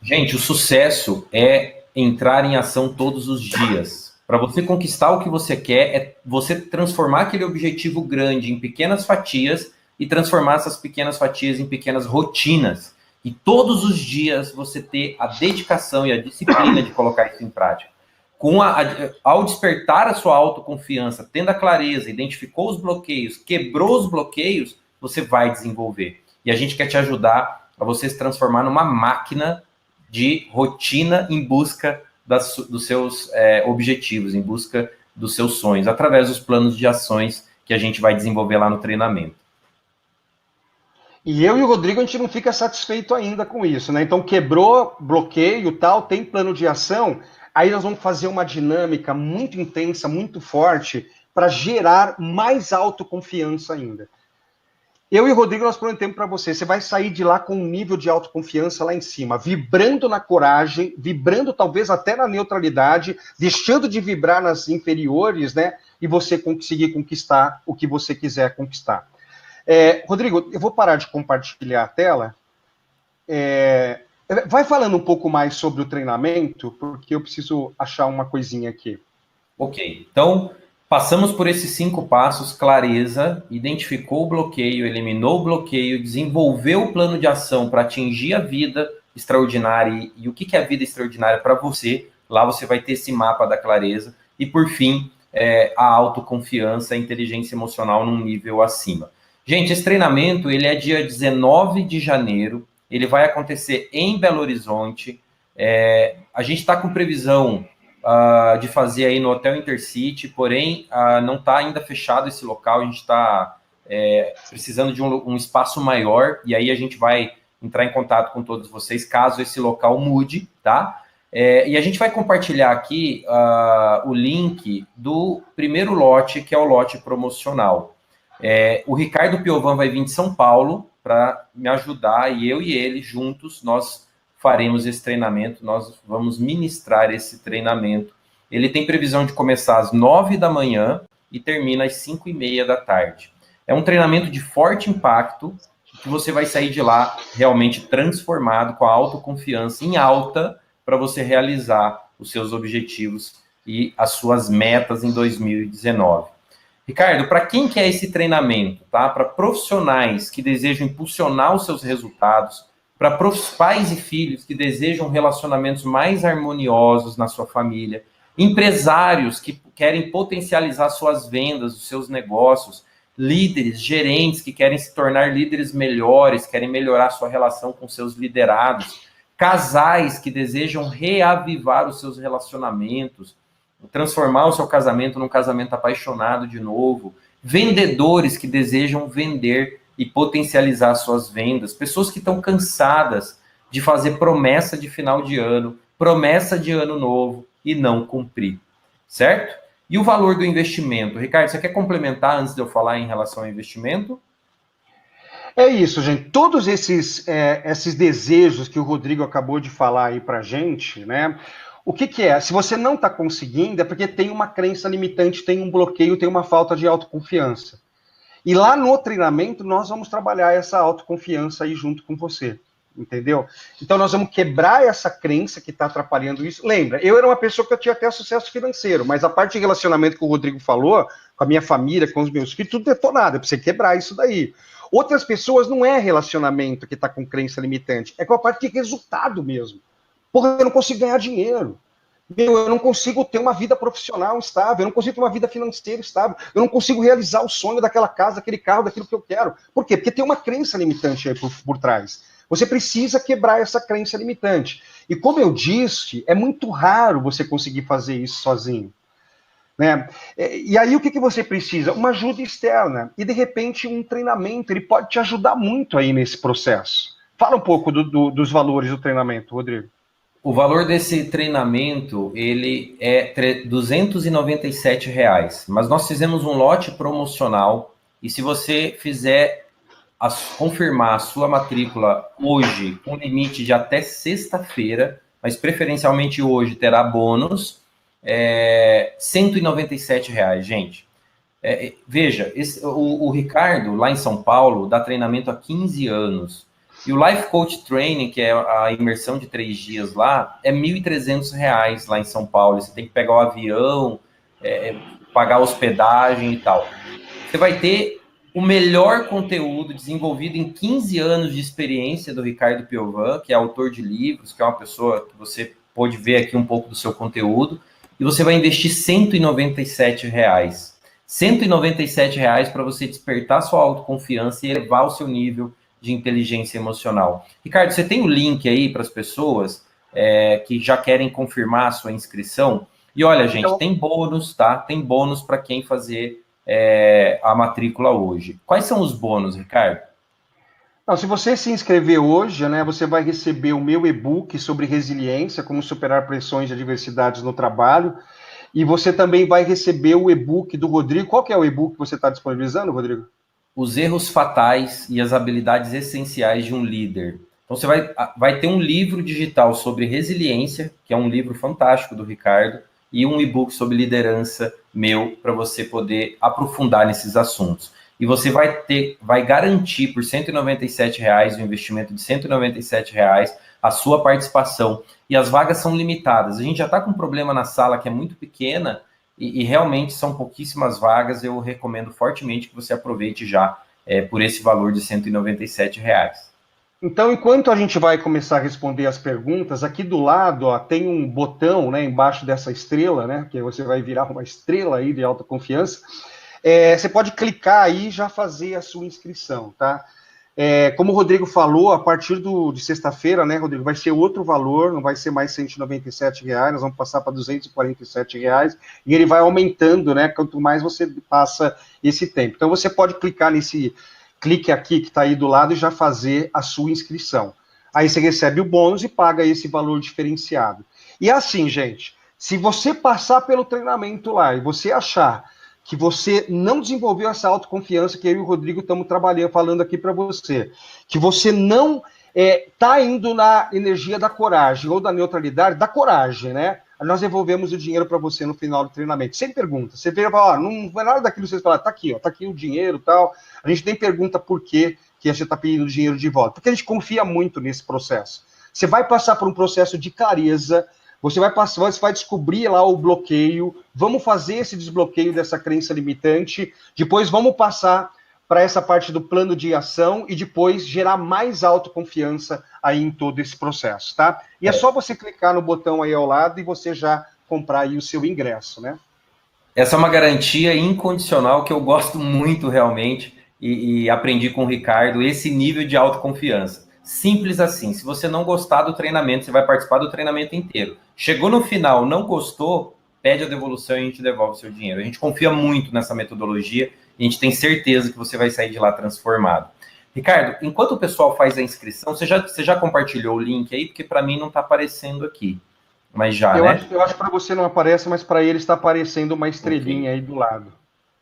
Gente, o sucesso é entrar em ação todos os dias. Para você conquistar o que você quer, é você transformar aquele objetivo grande em pequenas fatias e transformar essas pequenas fatias em pequenas rotinas. E todos os dias você ter a dedicação e a disciplina de colocar isso em prática. Ao despertar a sua autoconfiança, tendo a clareza, identificou os bloqueios, quebrou os bloqueios, você vai desenvolver. E a gente quer te ajudar a você se transformar numa máquina de rotina em busca dos seus objetivos, em busca dos seus sonhos, através dos planos de ações que a gente vai desenvolver lá no treinamento. E eu e o Rodrigo, a gente não fica satisfeito ainda com isso, né? Então, quebrou, bloqueio, tal, tem plano de ação, aí nós vamos fazer uma dinâmica muito intensa, muito forte, para gerar mais autoconfiança ainda. Eu e o Rodrigo, nós prometemos para você, você vai sair de lá com um nível de autoconfiança lá em cima, vibrando na coragem, vibrando talvez até na neutralidade, deixando de vibrar nas inferiores, né? E você conseguir conquistar o que você quiser conquistar. Rodrigo, eu vou parar de compartilhar a tela. Vai falando um pouco mais sobre o treinamento, porque eu preciso achar uma coisinha aqui. Ok, então passamos por esses 5 passos, clareza, identificou o bloqueio, eliminou o bloqueio, desenvolveu o plano de ação para atingir a vida extraordinária. E o que é a vida extraordinária para você? Lá você vai ter esse mapa da clareza. E por fim, a autoconfiança, a inteligência emocional num nível acima. Gente, esse treinamento ele é dia 19 de janeiro, ele vai acontecer em Belo Horizonte. A gente está com previsão de fazer aí no Hotel Intercity, porém não está ainda fechado esse local, a gente está precisando de um espaço maior, e aí a gente vai entrar em contato com todos vocês, caso esse local mude, tá? E a gente vai compartilhar aqui o link do primeiro lote, que é o lote promocional. O Ricardo Piovan vai vir de São Paulo para me ajudar, e eu e ele juntos, nós faremos esse treinamento, nós vamos ministrar esse treinamento. Ele tem previsão de começar às 9 da manhã e termina às 5:30 da tarde. É um treinamento de forte impacto, que você vai sair de lá realmente transformado, com a autoconfiança em alta, para você realizar os seus objetivos e as suas metas em 2019. Ricardo, para quem quer esse treinamento, tá? Para profissionais que desejam impulsionar os seus resultados, para pais e filhos que desejam relacionamentos mais harmoniosos na sua família, empresários que querem potencializar suas vendas, os seus negócios, líderes, gerentes que querem se tornar líderes melhores, querem melhorar sua relação com seus liderados, casais que desejam reavivar os seus relacionamentos, transformar o seu casamento num casamento apaixonado de novo, vendedores que desejam vender e potencializar suas vendas, pessoas que estão cansadas de fazer promessa de final de ano, promessa de ano novo e não cumprir, certo? E o valor do investimento? Ricardo, você quer complementar antes de eu falar em relação ao investimento? É isso, gente. Todos esses desejos que o Rodrigo acabou de falar aí pra gente, né? O que é? Se você não está conseguindo, é porque tem uma crença limitante, tem um bloqueio, tem uma falta de autoconfiança. E lá no treinamento, nós vamos trabalhar essa autoconfiança aí junto com você, entendeu? Então, nós vamos quebrar essa crença que está atrapalhando isso. Lembra, eu era uma pessoa que eu tinha até sucesso financeiro, mas a parte de relacionamento que o Rodrigo falou, com a minha família, com os meus filhos, tudo detonado, é para você quebrar isso daí. Outras pessoas não é relacionamento que está com crença limitante, é com a parte de resultado mesmo. Porra, eu não consigo ganhar dinheiro. Eu não consigo ter uma vida profissional estável, eu não consigo ter uma vida financeira estável, eu não consigo realizar o sonho daquela casa, daquele carro, daquilo que eu quero. Por quê? Porque tem uma crença limitante aí por trás. Você precisa quebrar essa crença limitante. E como eu disse, é muito raro você conseguir fazer isso sozinho. Né? E aí o que você precisa? Uma ajuda externa. E de repente um treinamento, ele pode te ajudar muito aí nesse processo. Fala um pouco dos valores do treinamento, Rodrigo. O valor desse treinamento, ele é R$ 297, mas nós fizemos um lote promocional e se você fizer confirmar a sua matrícula hoje, com limite de até sexta-feira, mas preferencialmente hoje terá bônus, R$ 197, gente. Veja, o Ricardo, lá em São Paulo, dá treinamento há 15 anos. E o Life Coach Training, que é a imersão de 3 dias lá, é R$ 1.300 lá em São Paulo. Você tem que pegar o avião, pagar a hospedagem e tal. Você vai ter o melhor conteúdo desenvolvido em 15 anos de experiência do Ricardo Piovan, que é autor de livros, que é uma pessoa que você pode ver aqui um pouco do seu conteúdo, e você vai investir R$ 197. R$ 197 para você despertar sua autoconfiança e elevar o seu nível de inteligência emocional. Ricardo, você tem o link aí para as pessoas que já querem confirmar a sua inscrição? E olha, gente, então, tem bônus, tá? Tem bônus para quem fazer a matrícula hoje. Quais são os bônus, Ricardo? Não, se você se inscrever hoje, né, você vai receber o meu e-book sobre resiliência, como superar pressões e adversidades no trabalho, e você também vai receber o e-book do Rodrigo. Qual que é o e-book que você está disponibilizando, Rodrigo? Os erros fatais e as habilidades essenciais de um líder. Então você vai ter um livro digital sobre resiliência, que é um livro fantástico do Ricardo, e um e-book sobre liderança meu, para você poder aprofundar nesses assuntos. E você vai garantir por R$ 197, o investimento de R$ 197, a sua participação. E as vagas são limitadas. A gente já está com um problema na sala que é muito pequena, e realmente são pouquíssimas vagas. Eu recomendo fortemente que você aproveite já por esse valor de R$ 197. Então, enquanto a gente vai começar a responder as perguntas, aqui do lado tem um botão, né, embaixo dessa estrela, né, que você vai virar uma estrela aí de autoconfiança. Você pode clicar aí e já fazer a sua inscrição, tá? Como o Rodrigo falou, a partir de sexta-feira, né, Rodrigo, vai ser outro valor, não vai ser mais R$ 197, nós vamos passar para R$ 247, e ele vai aumentando, né, quanto mais você passa esse tempo. Então, você pode clicar nesse clique aqui que está aí do lado e já fazer a sua inscrição. Aí você recebe o bônus e paga esse valor diferenciado. E assim, gente, se você passar pelo treinamento lá e você achar que você não desenvolveu essa autoconfiança que eu e o Rodrigo estamos trabalhando, falando aqui para você, que você não está indo na energia da coragem ou da neutralidade, da coragem, né? Nós devolvemos o dinheiro para você no final do treinamento, sem pergunta. Você vê e fala, não é nada daquilo que você fala, tá aqui o dinheiro e tal. A gente nem pergunta por que você está pedindo o dinheiro de volta, porque a gente confia muito nesse processo. Você vai passar por um processo de clareza, você vai descobrir lá o bloqueio, vamos fazer esse desbloqueio dessa crença limitante, depois vamos passar para essa parte do plano de ação e depois gerar mais autoconfiança aí em todo esse processo, tá? E é só você clicar no botão aí ao lado e você já comprar aí o seu ingresso, né? Essa é uma garantia incondicional que eu gosto muito realmente e aprendi com o Ricardo, esse nível de autoconfiança. Simples assim, se você não gostar do treinamento, você vai participar do treinamento inteiro. Chegou no final, não gostou, pede a devolução e a gente devolve o seu dinheiro. A gente confia muito nessa metodologia e a gente tem certeza que você vai sair de lá transformado. Ricardo, enquanto o pessoal faz a inscrição, você já compartilhou o link aí? Porque para mim não está aparecendo aqui. Mas já, eu acho que para você não aparece, mas para ele está aparecendo uma estrelinha aí do lado.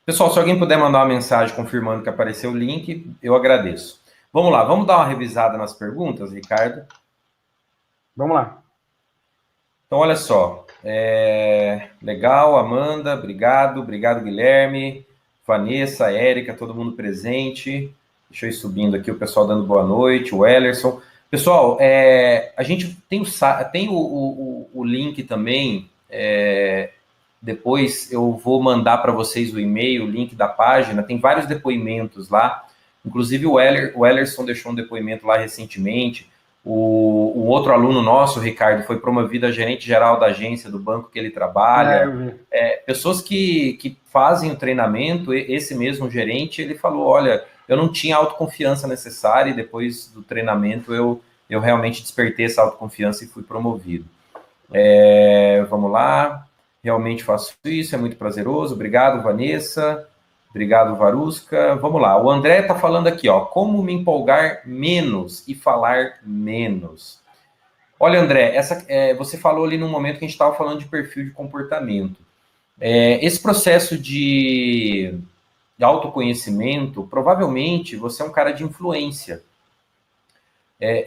Pessoal, se alguém puder mandar uma mensagem confirmando que apareceu o link, eu agradeço. Vamos lá, vamos dar uma revisada nas perguntas, Ricardo? Vamos lá. Então, olha só. Legal, Amanda, obrigado, Guilherme, Vanessa, Érica, todo mundo presente. Deixa eu ir subindo aqui, o pessoal dando boa noite, o Ellerson. Pessoal, a gente tem o link também depois eu vou mandar para vocês o e-mail, o link da página, tem vários depoimentos lá, inclusive o Ellerson deixou um depoimento lá recentemente, o outro aluno nosso, o Ricardo, foi promovido a gerente-geral da agência do banco que ele trabalha. Pessoas que fazem o treinamento, esse mesmo gerente, ele falou, olha, eu não tinha a autoconfiança necessária e depois do treinamento eu realmente despertei essa autoconfiança e fui promovido. Vamos lá, realmente faço isso, é muito prazeroso. Obrigado, Vanessa. Obrigado, Varusca. Vamos lá, o André está falando aqui, ó, como me empolgar menos e falar menos. Olha, André, você falou ali no momento que a gente estava falando de perfil de comportamento. Esse processo de autoconhecimento, provavelmente você é um cara de influência.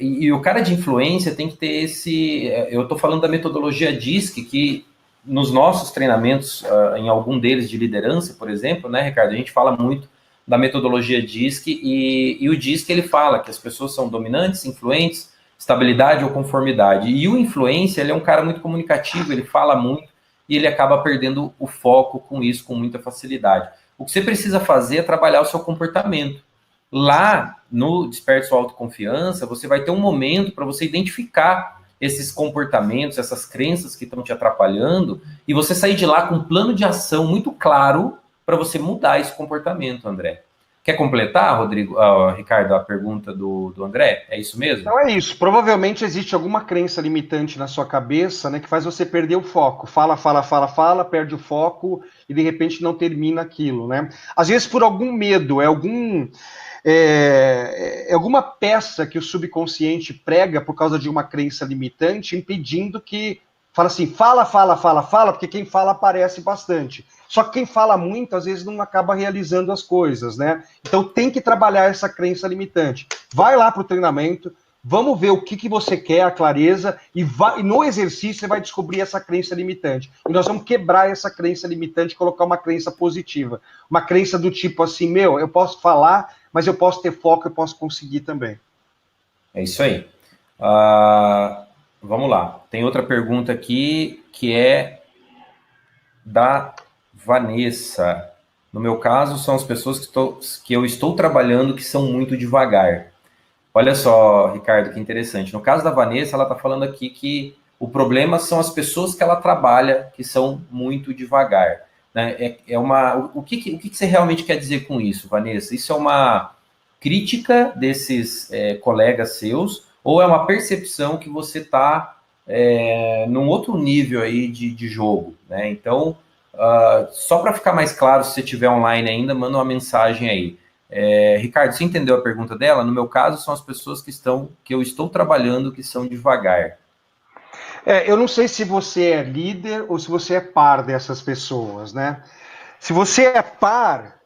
E o cara de influência tem que ter eu estou falando da metodologia DISC, que nos nossos treinamentos, em algum deles de liderança, por exemplo, né, Ricardo, a gente fala muito da metodologia DISC, e o DISC ele fala que as pessoas são dominantes, influentes, estabilidade ou conformidade. E o influência, ele é um cara muito comunicativo, ele fala muito, e ele acaba perdendo o foco com isso, com muita facilidade. O que você precisa fazer é trabalhar o seu comportamento. Lá, no Desperte Sua Autoconfiança, você vai ter um momento para você identificar esses comportamentos, essas crenças que estão te atrapalhando, e você sair de lá com um plano de ação muito claro para você mudar esse comportamento, André. Quer completar, Ricardo, a pergunta do André? É isso mesmo? Então é isso. Provavelmente existe alguma crença limitante na sua cabeça, né, que faz você perder o foco. Fala, perde o foco e de repente não termina aquilo, né? Às vezes por algum medo, é alguma peça que o subconsciente prega por causa de uma crença limitante, impedindo que fala assim, fala, porque quem fala aparece bastante. Só que quem fala muito, às vezes, não acaba realizando as coisas, né? Então tem que trabalhar essa crença limitante. Vai lá para o treinamento, vamos ver o que você quer, a clareza, e no exercício você vai descobrir essa crença limitante. E nós vamos quebrar essa crença limitante e colocar uma crença positiva. Uma crença do tipo assim, eu posso falar, mas eu posso ter foco, eu posso conseguir também. É isso aí. Vamos lá. Tem outra pergunta aqui que é da Vanessa. No meu caso, são as pessoas que eu estou trabalhando que são muito devagar. Olha só, Ricardo, que interessante. No caso da Vanessa, ela está falando aqui que o problema são as pessoas que ela trabalha que são muito devagar. Né? O que você realmente quer dizer com isso, Vanessa? Isso é uma crítica desses colegas seus ou é uma percepção que você está num outro nível aí de jogo? Né? Então, só para ficar mais claro, se você estiver online ainda, manda uma mensagem aí. Ricardo, você entendeu a pergunta dela? No meu caso, são as pessoas que eu estou trabalhando que são devagar. Eu não sei se você é líder ou se você é par dessas pessoas, né? Se você é par,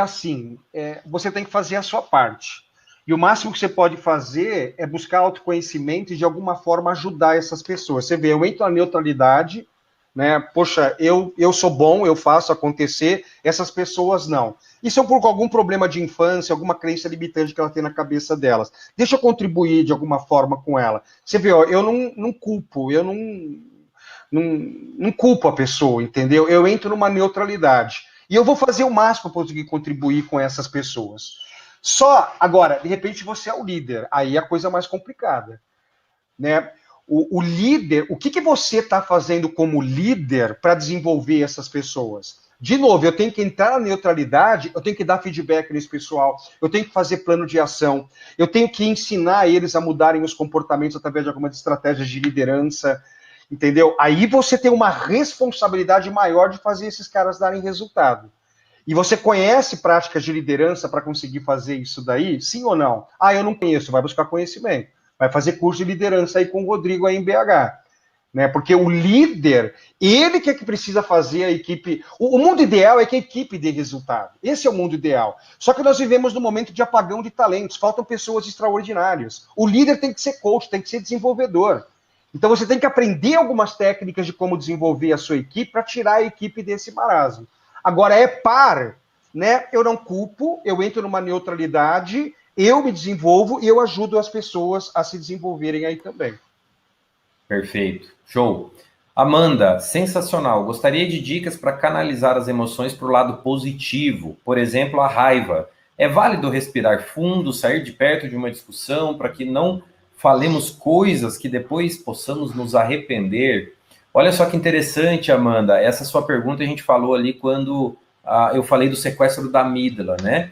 assim, você tem que fazer a sua parte. E o máximo que você pode fazer é buscar autoconhecimento e, de alguma forma, ajudar essas pessoas. Você vê, eu entro na neutralidade, né? Poxa, eu sou bom, eu faço acontecer, essas pessoas não. Isso é por algum problema de infância, alguma crença limitante que ela tem na cabeça delas. Deixa eu contribuir de alguma forma com ela. Você vê, ó, eu não culpo, eu não culpo a pessoa, entendeu? Eu entro numa neutralidade. E eu vou fazer o máximo para conseguir contribuir com essas pessoas. Só, agora, de repente você é o líder, aí é a coisa mais complicada, né? O líder, o que você está fazendo como líder para desenvolver essas pessoas? De novo, eu tenho que entrar na neutralidade, eu tenho que dar feedback nesse pessoal, eu tenho que fazer plano de ação, eu tenho que ensinar eles a mudarem os comportamentos através de algumas estratégias de liderança, entendeu? Aí você tem uma responsabilidade maior de fazer esses caras darem resultado. E você conhece práticas de liderança para conseguir fazer isso daí? Sim ou não? Eu não conheço, vai buscar conhecimento. Vai fazer curso de liderança aí com o Rodrigo aí em BH. Né? Porque o líder, ele que precisa fazer a equipe. O mundo ideal é que a equipe dê resultado. Esse é o mundo ideal. Só que nós vivemos num momento de apagão de talentos, faltam pessoas extraordinárias. O líder tem que ser coach, tem que ser desenvolvedor. Então você tem que aprender algumas técnicas de como desenvolver a sua equipe para tirar a equipe desse marasmo. Agora é par, né? Eu não culpo, eu entro numa neutralidade, eu me desenvolvo e eu ajudo as pessoas a se desenvolverem aí também. Perfeito. Show. Amanda, sensacional. Gostaria de dicas para canalizar as emoções para o lado positivo. Por exemplo, a raiva. É válido respirar fundo, sair de perto de uma discussão para que não falemos coisas que depois possamos nos arrepender? Olha só que interessante, Amanda. Essa sua pergunta a gente falou ali quando eu falei do sequestro da amígdala, né?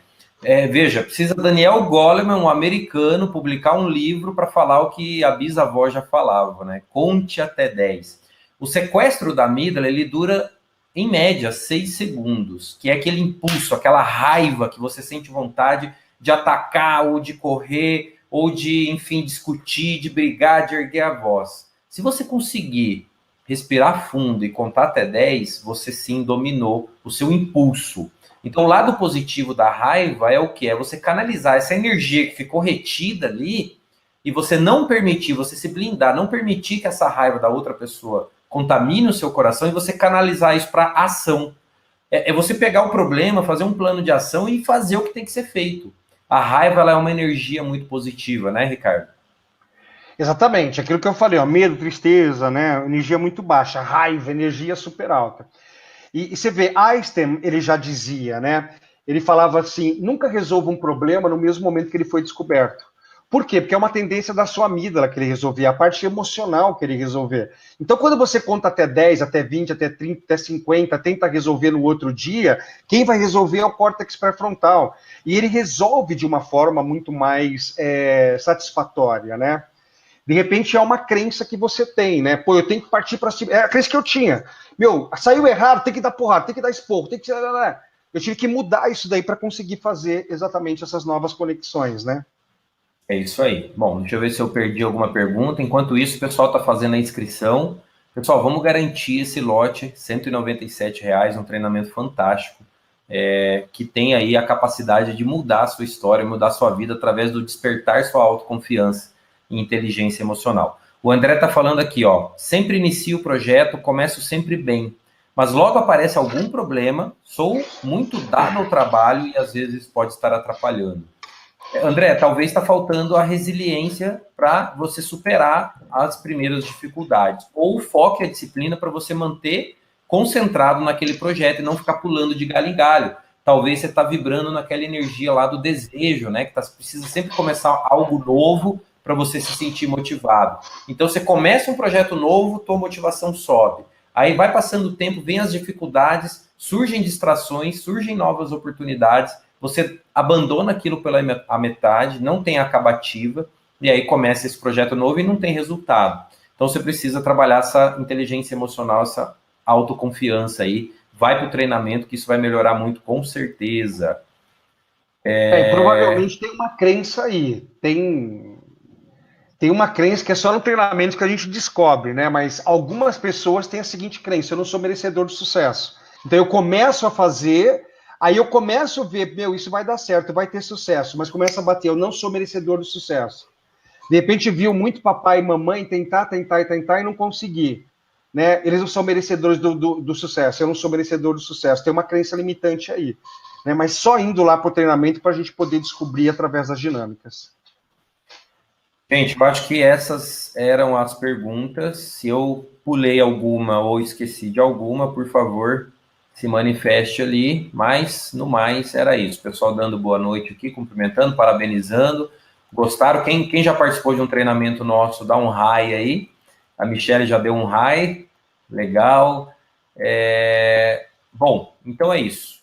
Veja, precisa Daniel Goleman, um americano, publicar um livro para falar o que a bisavó já falava, né? Conte até 10. O sequestro da amígdala, ele dura, em média, 6 segundos, que é aquele impulso, aquela raiva que você sente vontade de atacar, ou de correr, ou de, enfim, discutir, de brigar, de erguer a voz. Se você conseguir respirar fundo e contar até 10, você sim dominou o seu impulso. Então, o lado positivo da raiva é o quê? É você canalizar essa energia que ficou retida ali e você não permitir, você se blindar, não permitir que essa raiva da outra pessoa contamine o seu coração e você canalizar isso para ação. É você pegar o problema, fazer um plano de ação e fazer o que tem que ser feito. A raiva ela é uma energia muito positiva, né, Ricardo? Exatamente, aquilo que eu falei, ó, medo, tristeza, né, energia muito baixa, raiva, energia super alta. E você vê, Einstein, ele já dizia, né, ele falava assim, nunca resolva um problema no mesmo momento que ele foi descoberto. Por quê? Porque é uma tendência da sua amígdala que ele resolvia, a parte emocional que ele resolver. Então, quando você conta até 10, até 20, até 30, até 50, tenta resolver no outro dia, quem vai resolver é o córtex pré-frontal. E ele resolve de uma forma muito mais satisfatória, né? De repente é uma crença que você tem, né? Pô, eu tenho que partir para cima. É a crença que eu tinha. Meu, saiu errado, tem que dar porrada, tem que dar esporro, tem que. Eu tive que mudar isso daí para conseguir fazer exatamente essas novas conexões, né? É isso aí. Bom, deixa eu ver se eu perdi alguma pergunta. Enquanto isso, o pessoal está fazendo a inscrição. Pessoal, vamos garantir esse lote, R$ 197, um treinamento fantástico, que tem aí a capacidade de mudar a sua história, mudar a sua vida através do despertar sua autoconfiança e inteligência emocional. O André está falando aqui, ó, sempre inicio o projeto, começo sempre bem, mas logo aparece algum problema, sou muito dado ao trabalho e às vezes pode estar atrapalhando. André, talvez está faltando a resiliência para você superar as primeiras dificuldades, ou o foco e a disciplina para você manter concentrado naquele projeto e não ficar pulando de galho em galho. Talvez você está vibrando naquela energia lá do desejo, né? Que precisa sempre começar algo novo para você se sentir motivado. Então, você começa um projeto novo, tua motivação sobe. Aí vai passando o tempo, vem as dificuldades, surgem distrações, surgem novas oportunidades, você abandona aquilo pela metade, não tem acabativa, e aí começa esse projeto novo e não tem resultado. Então você precisa trabalhar essa inteligência emocional, essa autoconfiança aí, vai para o treinamento que isso vai melhorar muito, com certeza. Provavelmente tem uma crença aí, tem uma crença que é só no treinamento que a gente descobre, né? Mas algumas pessoas têm a seguinte crença: eu não sou merecedor de sucesso. Então eu começo a fazer, aí eu começo a ver, meu, isso vai dar certo, vai ter sucesso, mas começa a bater, eu não sou merecedor do sucesso. De repente viu muito papai e mamãe tentar e não conseguir. Né? Eles não são merecedores do sucesso, eu não sou merecedor do sucesso. Tem uma crença limitante aí. Né? Mas só indo lá para o treinamento para a gente poder descobrir através das dinâmicas. Gente, eu acho que essas eram as perguntas. Se eu pulei alguma ou esqueci de alguma, por favor, se manifeste ali. Mas, no mais, era isso. Pessoal dando boa noite aqui, cumprimentando, parabenizando. Gostaram? Quem já participou de um treinamento nosso, dá um hi aí. A Michelle já deu um hi. Legal. Bom, então é isso.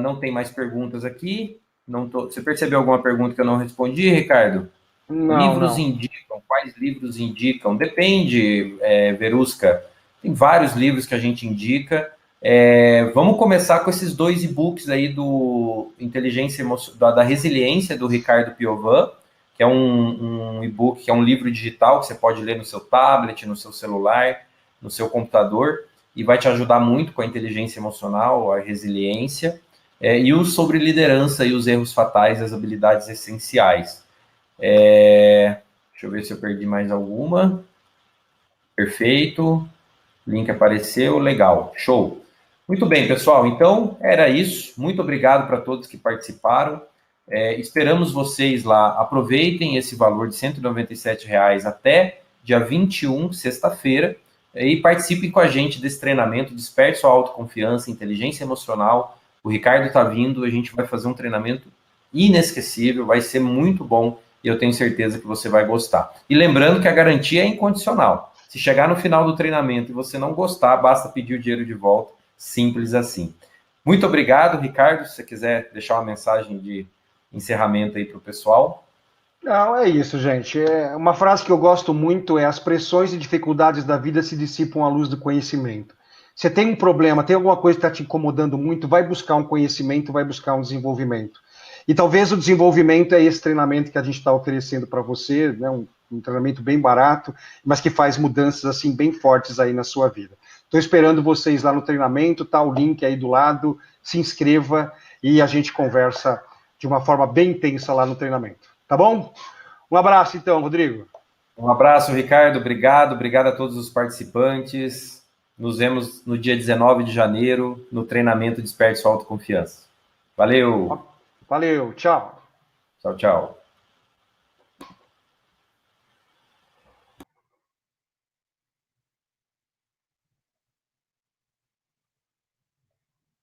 Não tem mais perguntas aqui. Você percebeu alguma pergunta que eu não respondi, Ricardo? Livros indicam, quais livros indicam? Depende, Verusca. Tem vários livros que a gente indica. Vamos começar com esses 2 e-books aí do Inteligência da Resiliência, do Ricardo Piovan, que é um e-book, que é um livro digital que você pode ler no seu tablet, no seu celular, no seu computador, e vai te ajudar muito com a inteligência emocional, a resiliência, e o sobre liderança e os erros fatais, as habilidades essenciais. Deixa eu ver se eu perdi mais alguma. Perfeito. Link apareceu. Legal. Show. Muito bem, pessoal. Então, era isso. Muito obrigado para todos que participaram. Esperamos vocês lá. Aproveitem esse valor de R$ 197 até dia 21, sexta-feira, e participem com a gente desse treinamento, desperte sua autoconfiança, inteligência emocional. O Ricardo está vindo, a gente vai fazer um treinamento inesquecível, vai ser muito bom e eu tenho certeza que você vai gostar. E lembrando que a garantia é incondicional. Se chegar no final do treinamento e você não gostar, basta pedir o dinheiro de volta, simples assim. Muito obrigado, Ricardo. Se você quiser deixar uma mensagem de encerramento aí para o pessoal. Não, é isso, gente. É uma frase que eu gosto muito é: as pressões e dificuldades da vida se dissipam à luz do conhecimento. Você tem um problema, tem alguma coisa que está te incomodando muito, vai buscar um conhecimento, vai buscar um desenvolvimento. E talvez o desenvolvimento é esse treinamento que a gente está oferecendo para você, né? Um treinamento bem barato, mas que faz mudanças assim bem fortes aí na sua vida. Estou esperando vocês lá no treinamento, tá o link aí do lado, se inscreva e a gente conversa de uma forma bem intensa lá no treinamento. Tá bom? Um abraço então, Rodrigo. Um abraço, Ricardo. Obrigado a todos os participantes. Nos vemos no dia 19 de janeiro no treinamento Desperte Sua Autoconfiança. Valeu. Valeu, tchau. Tchau, tchau.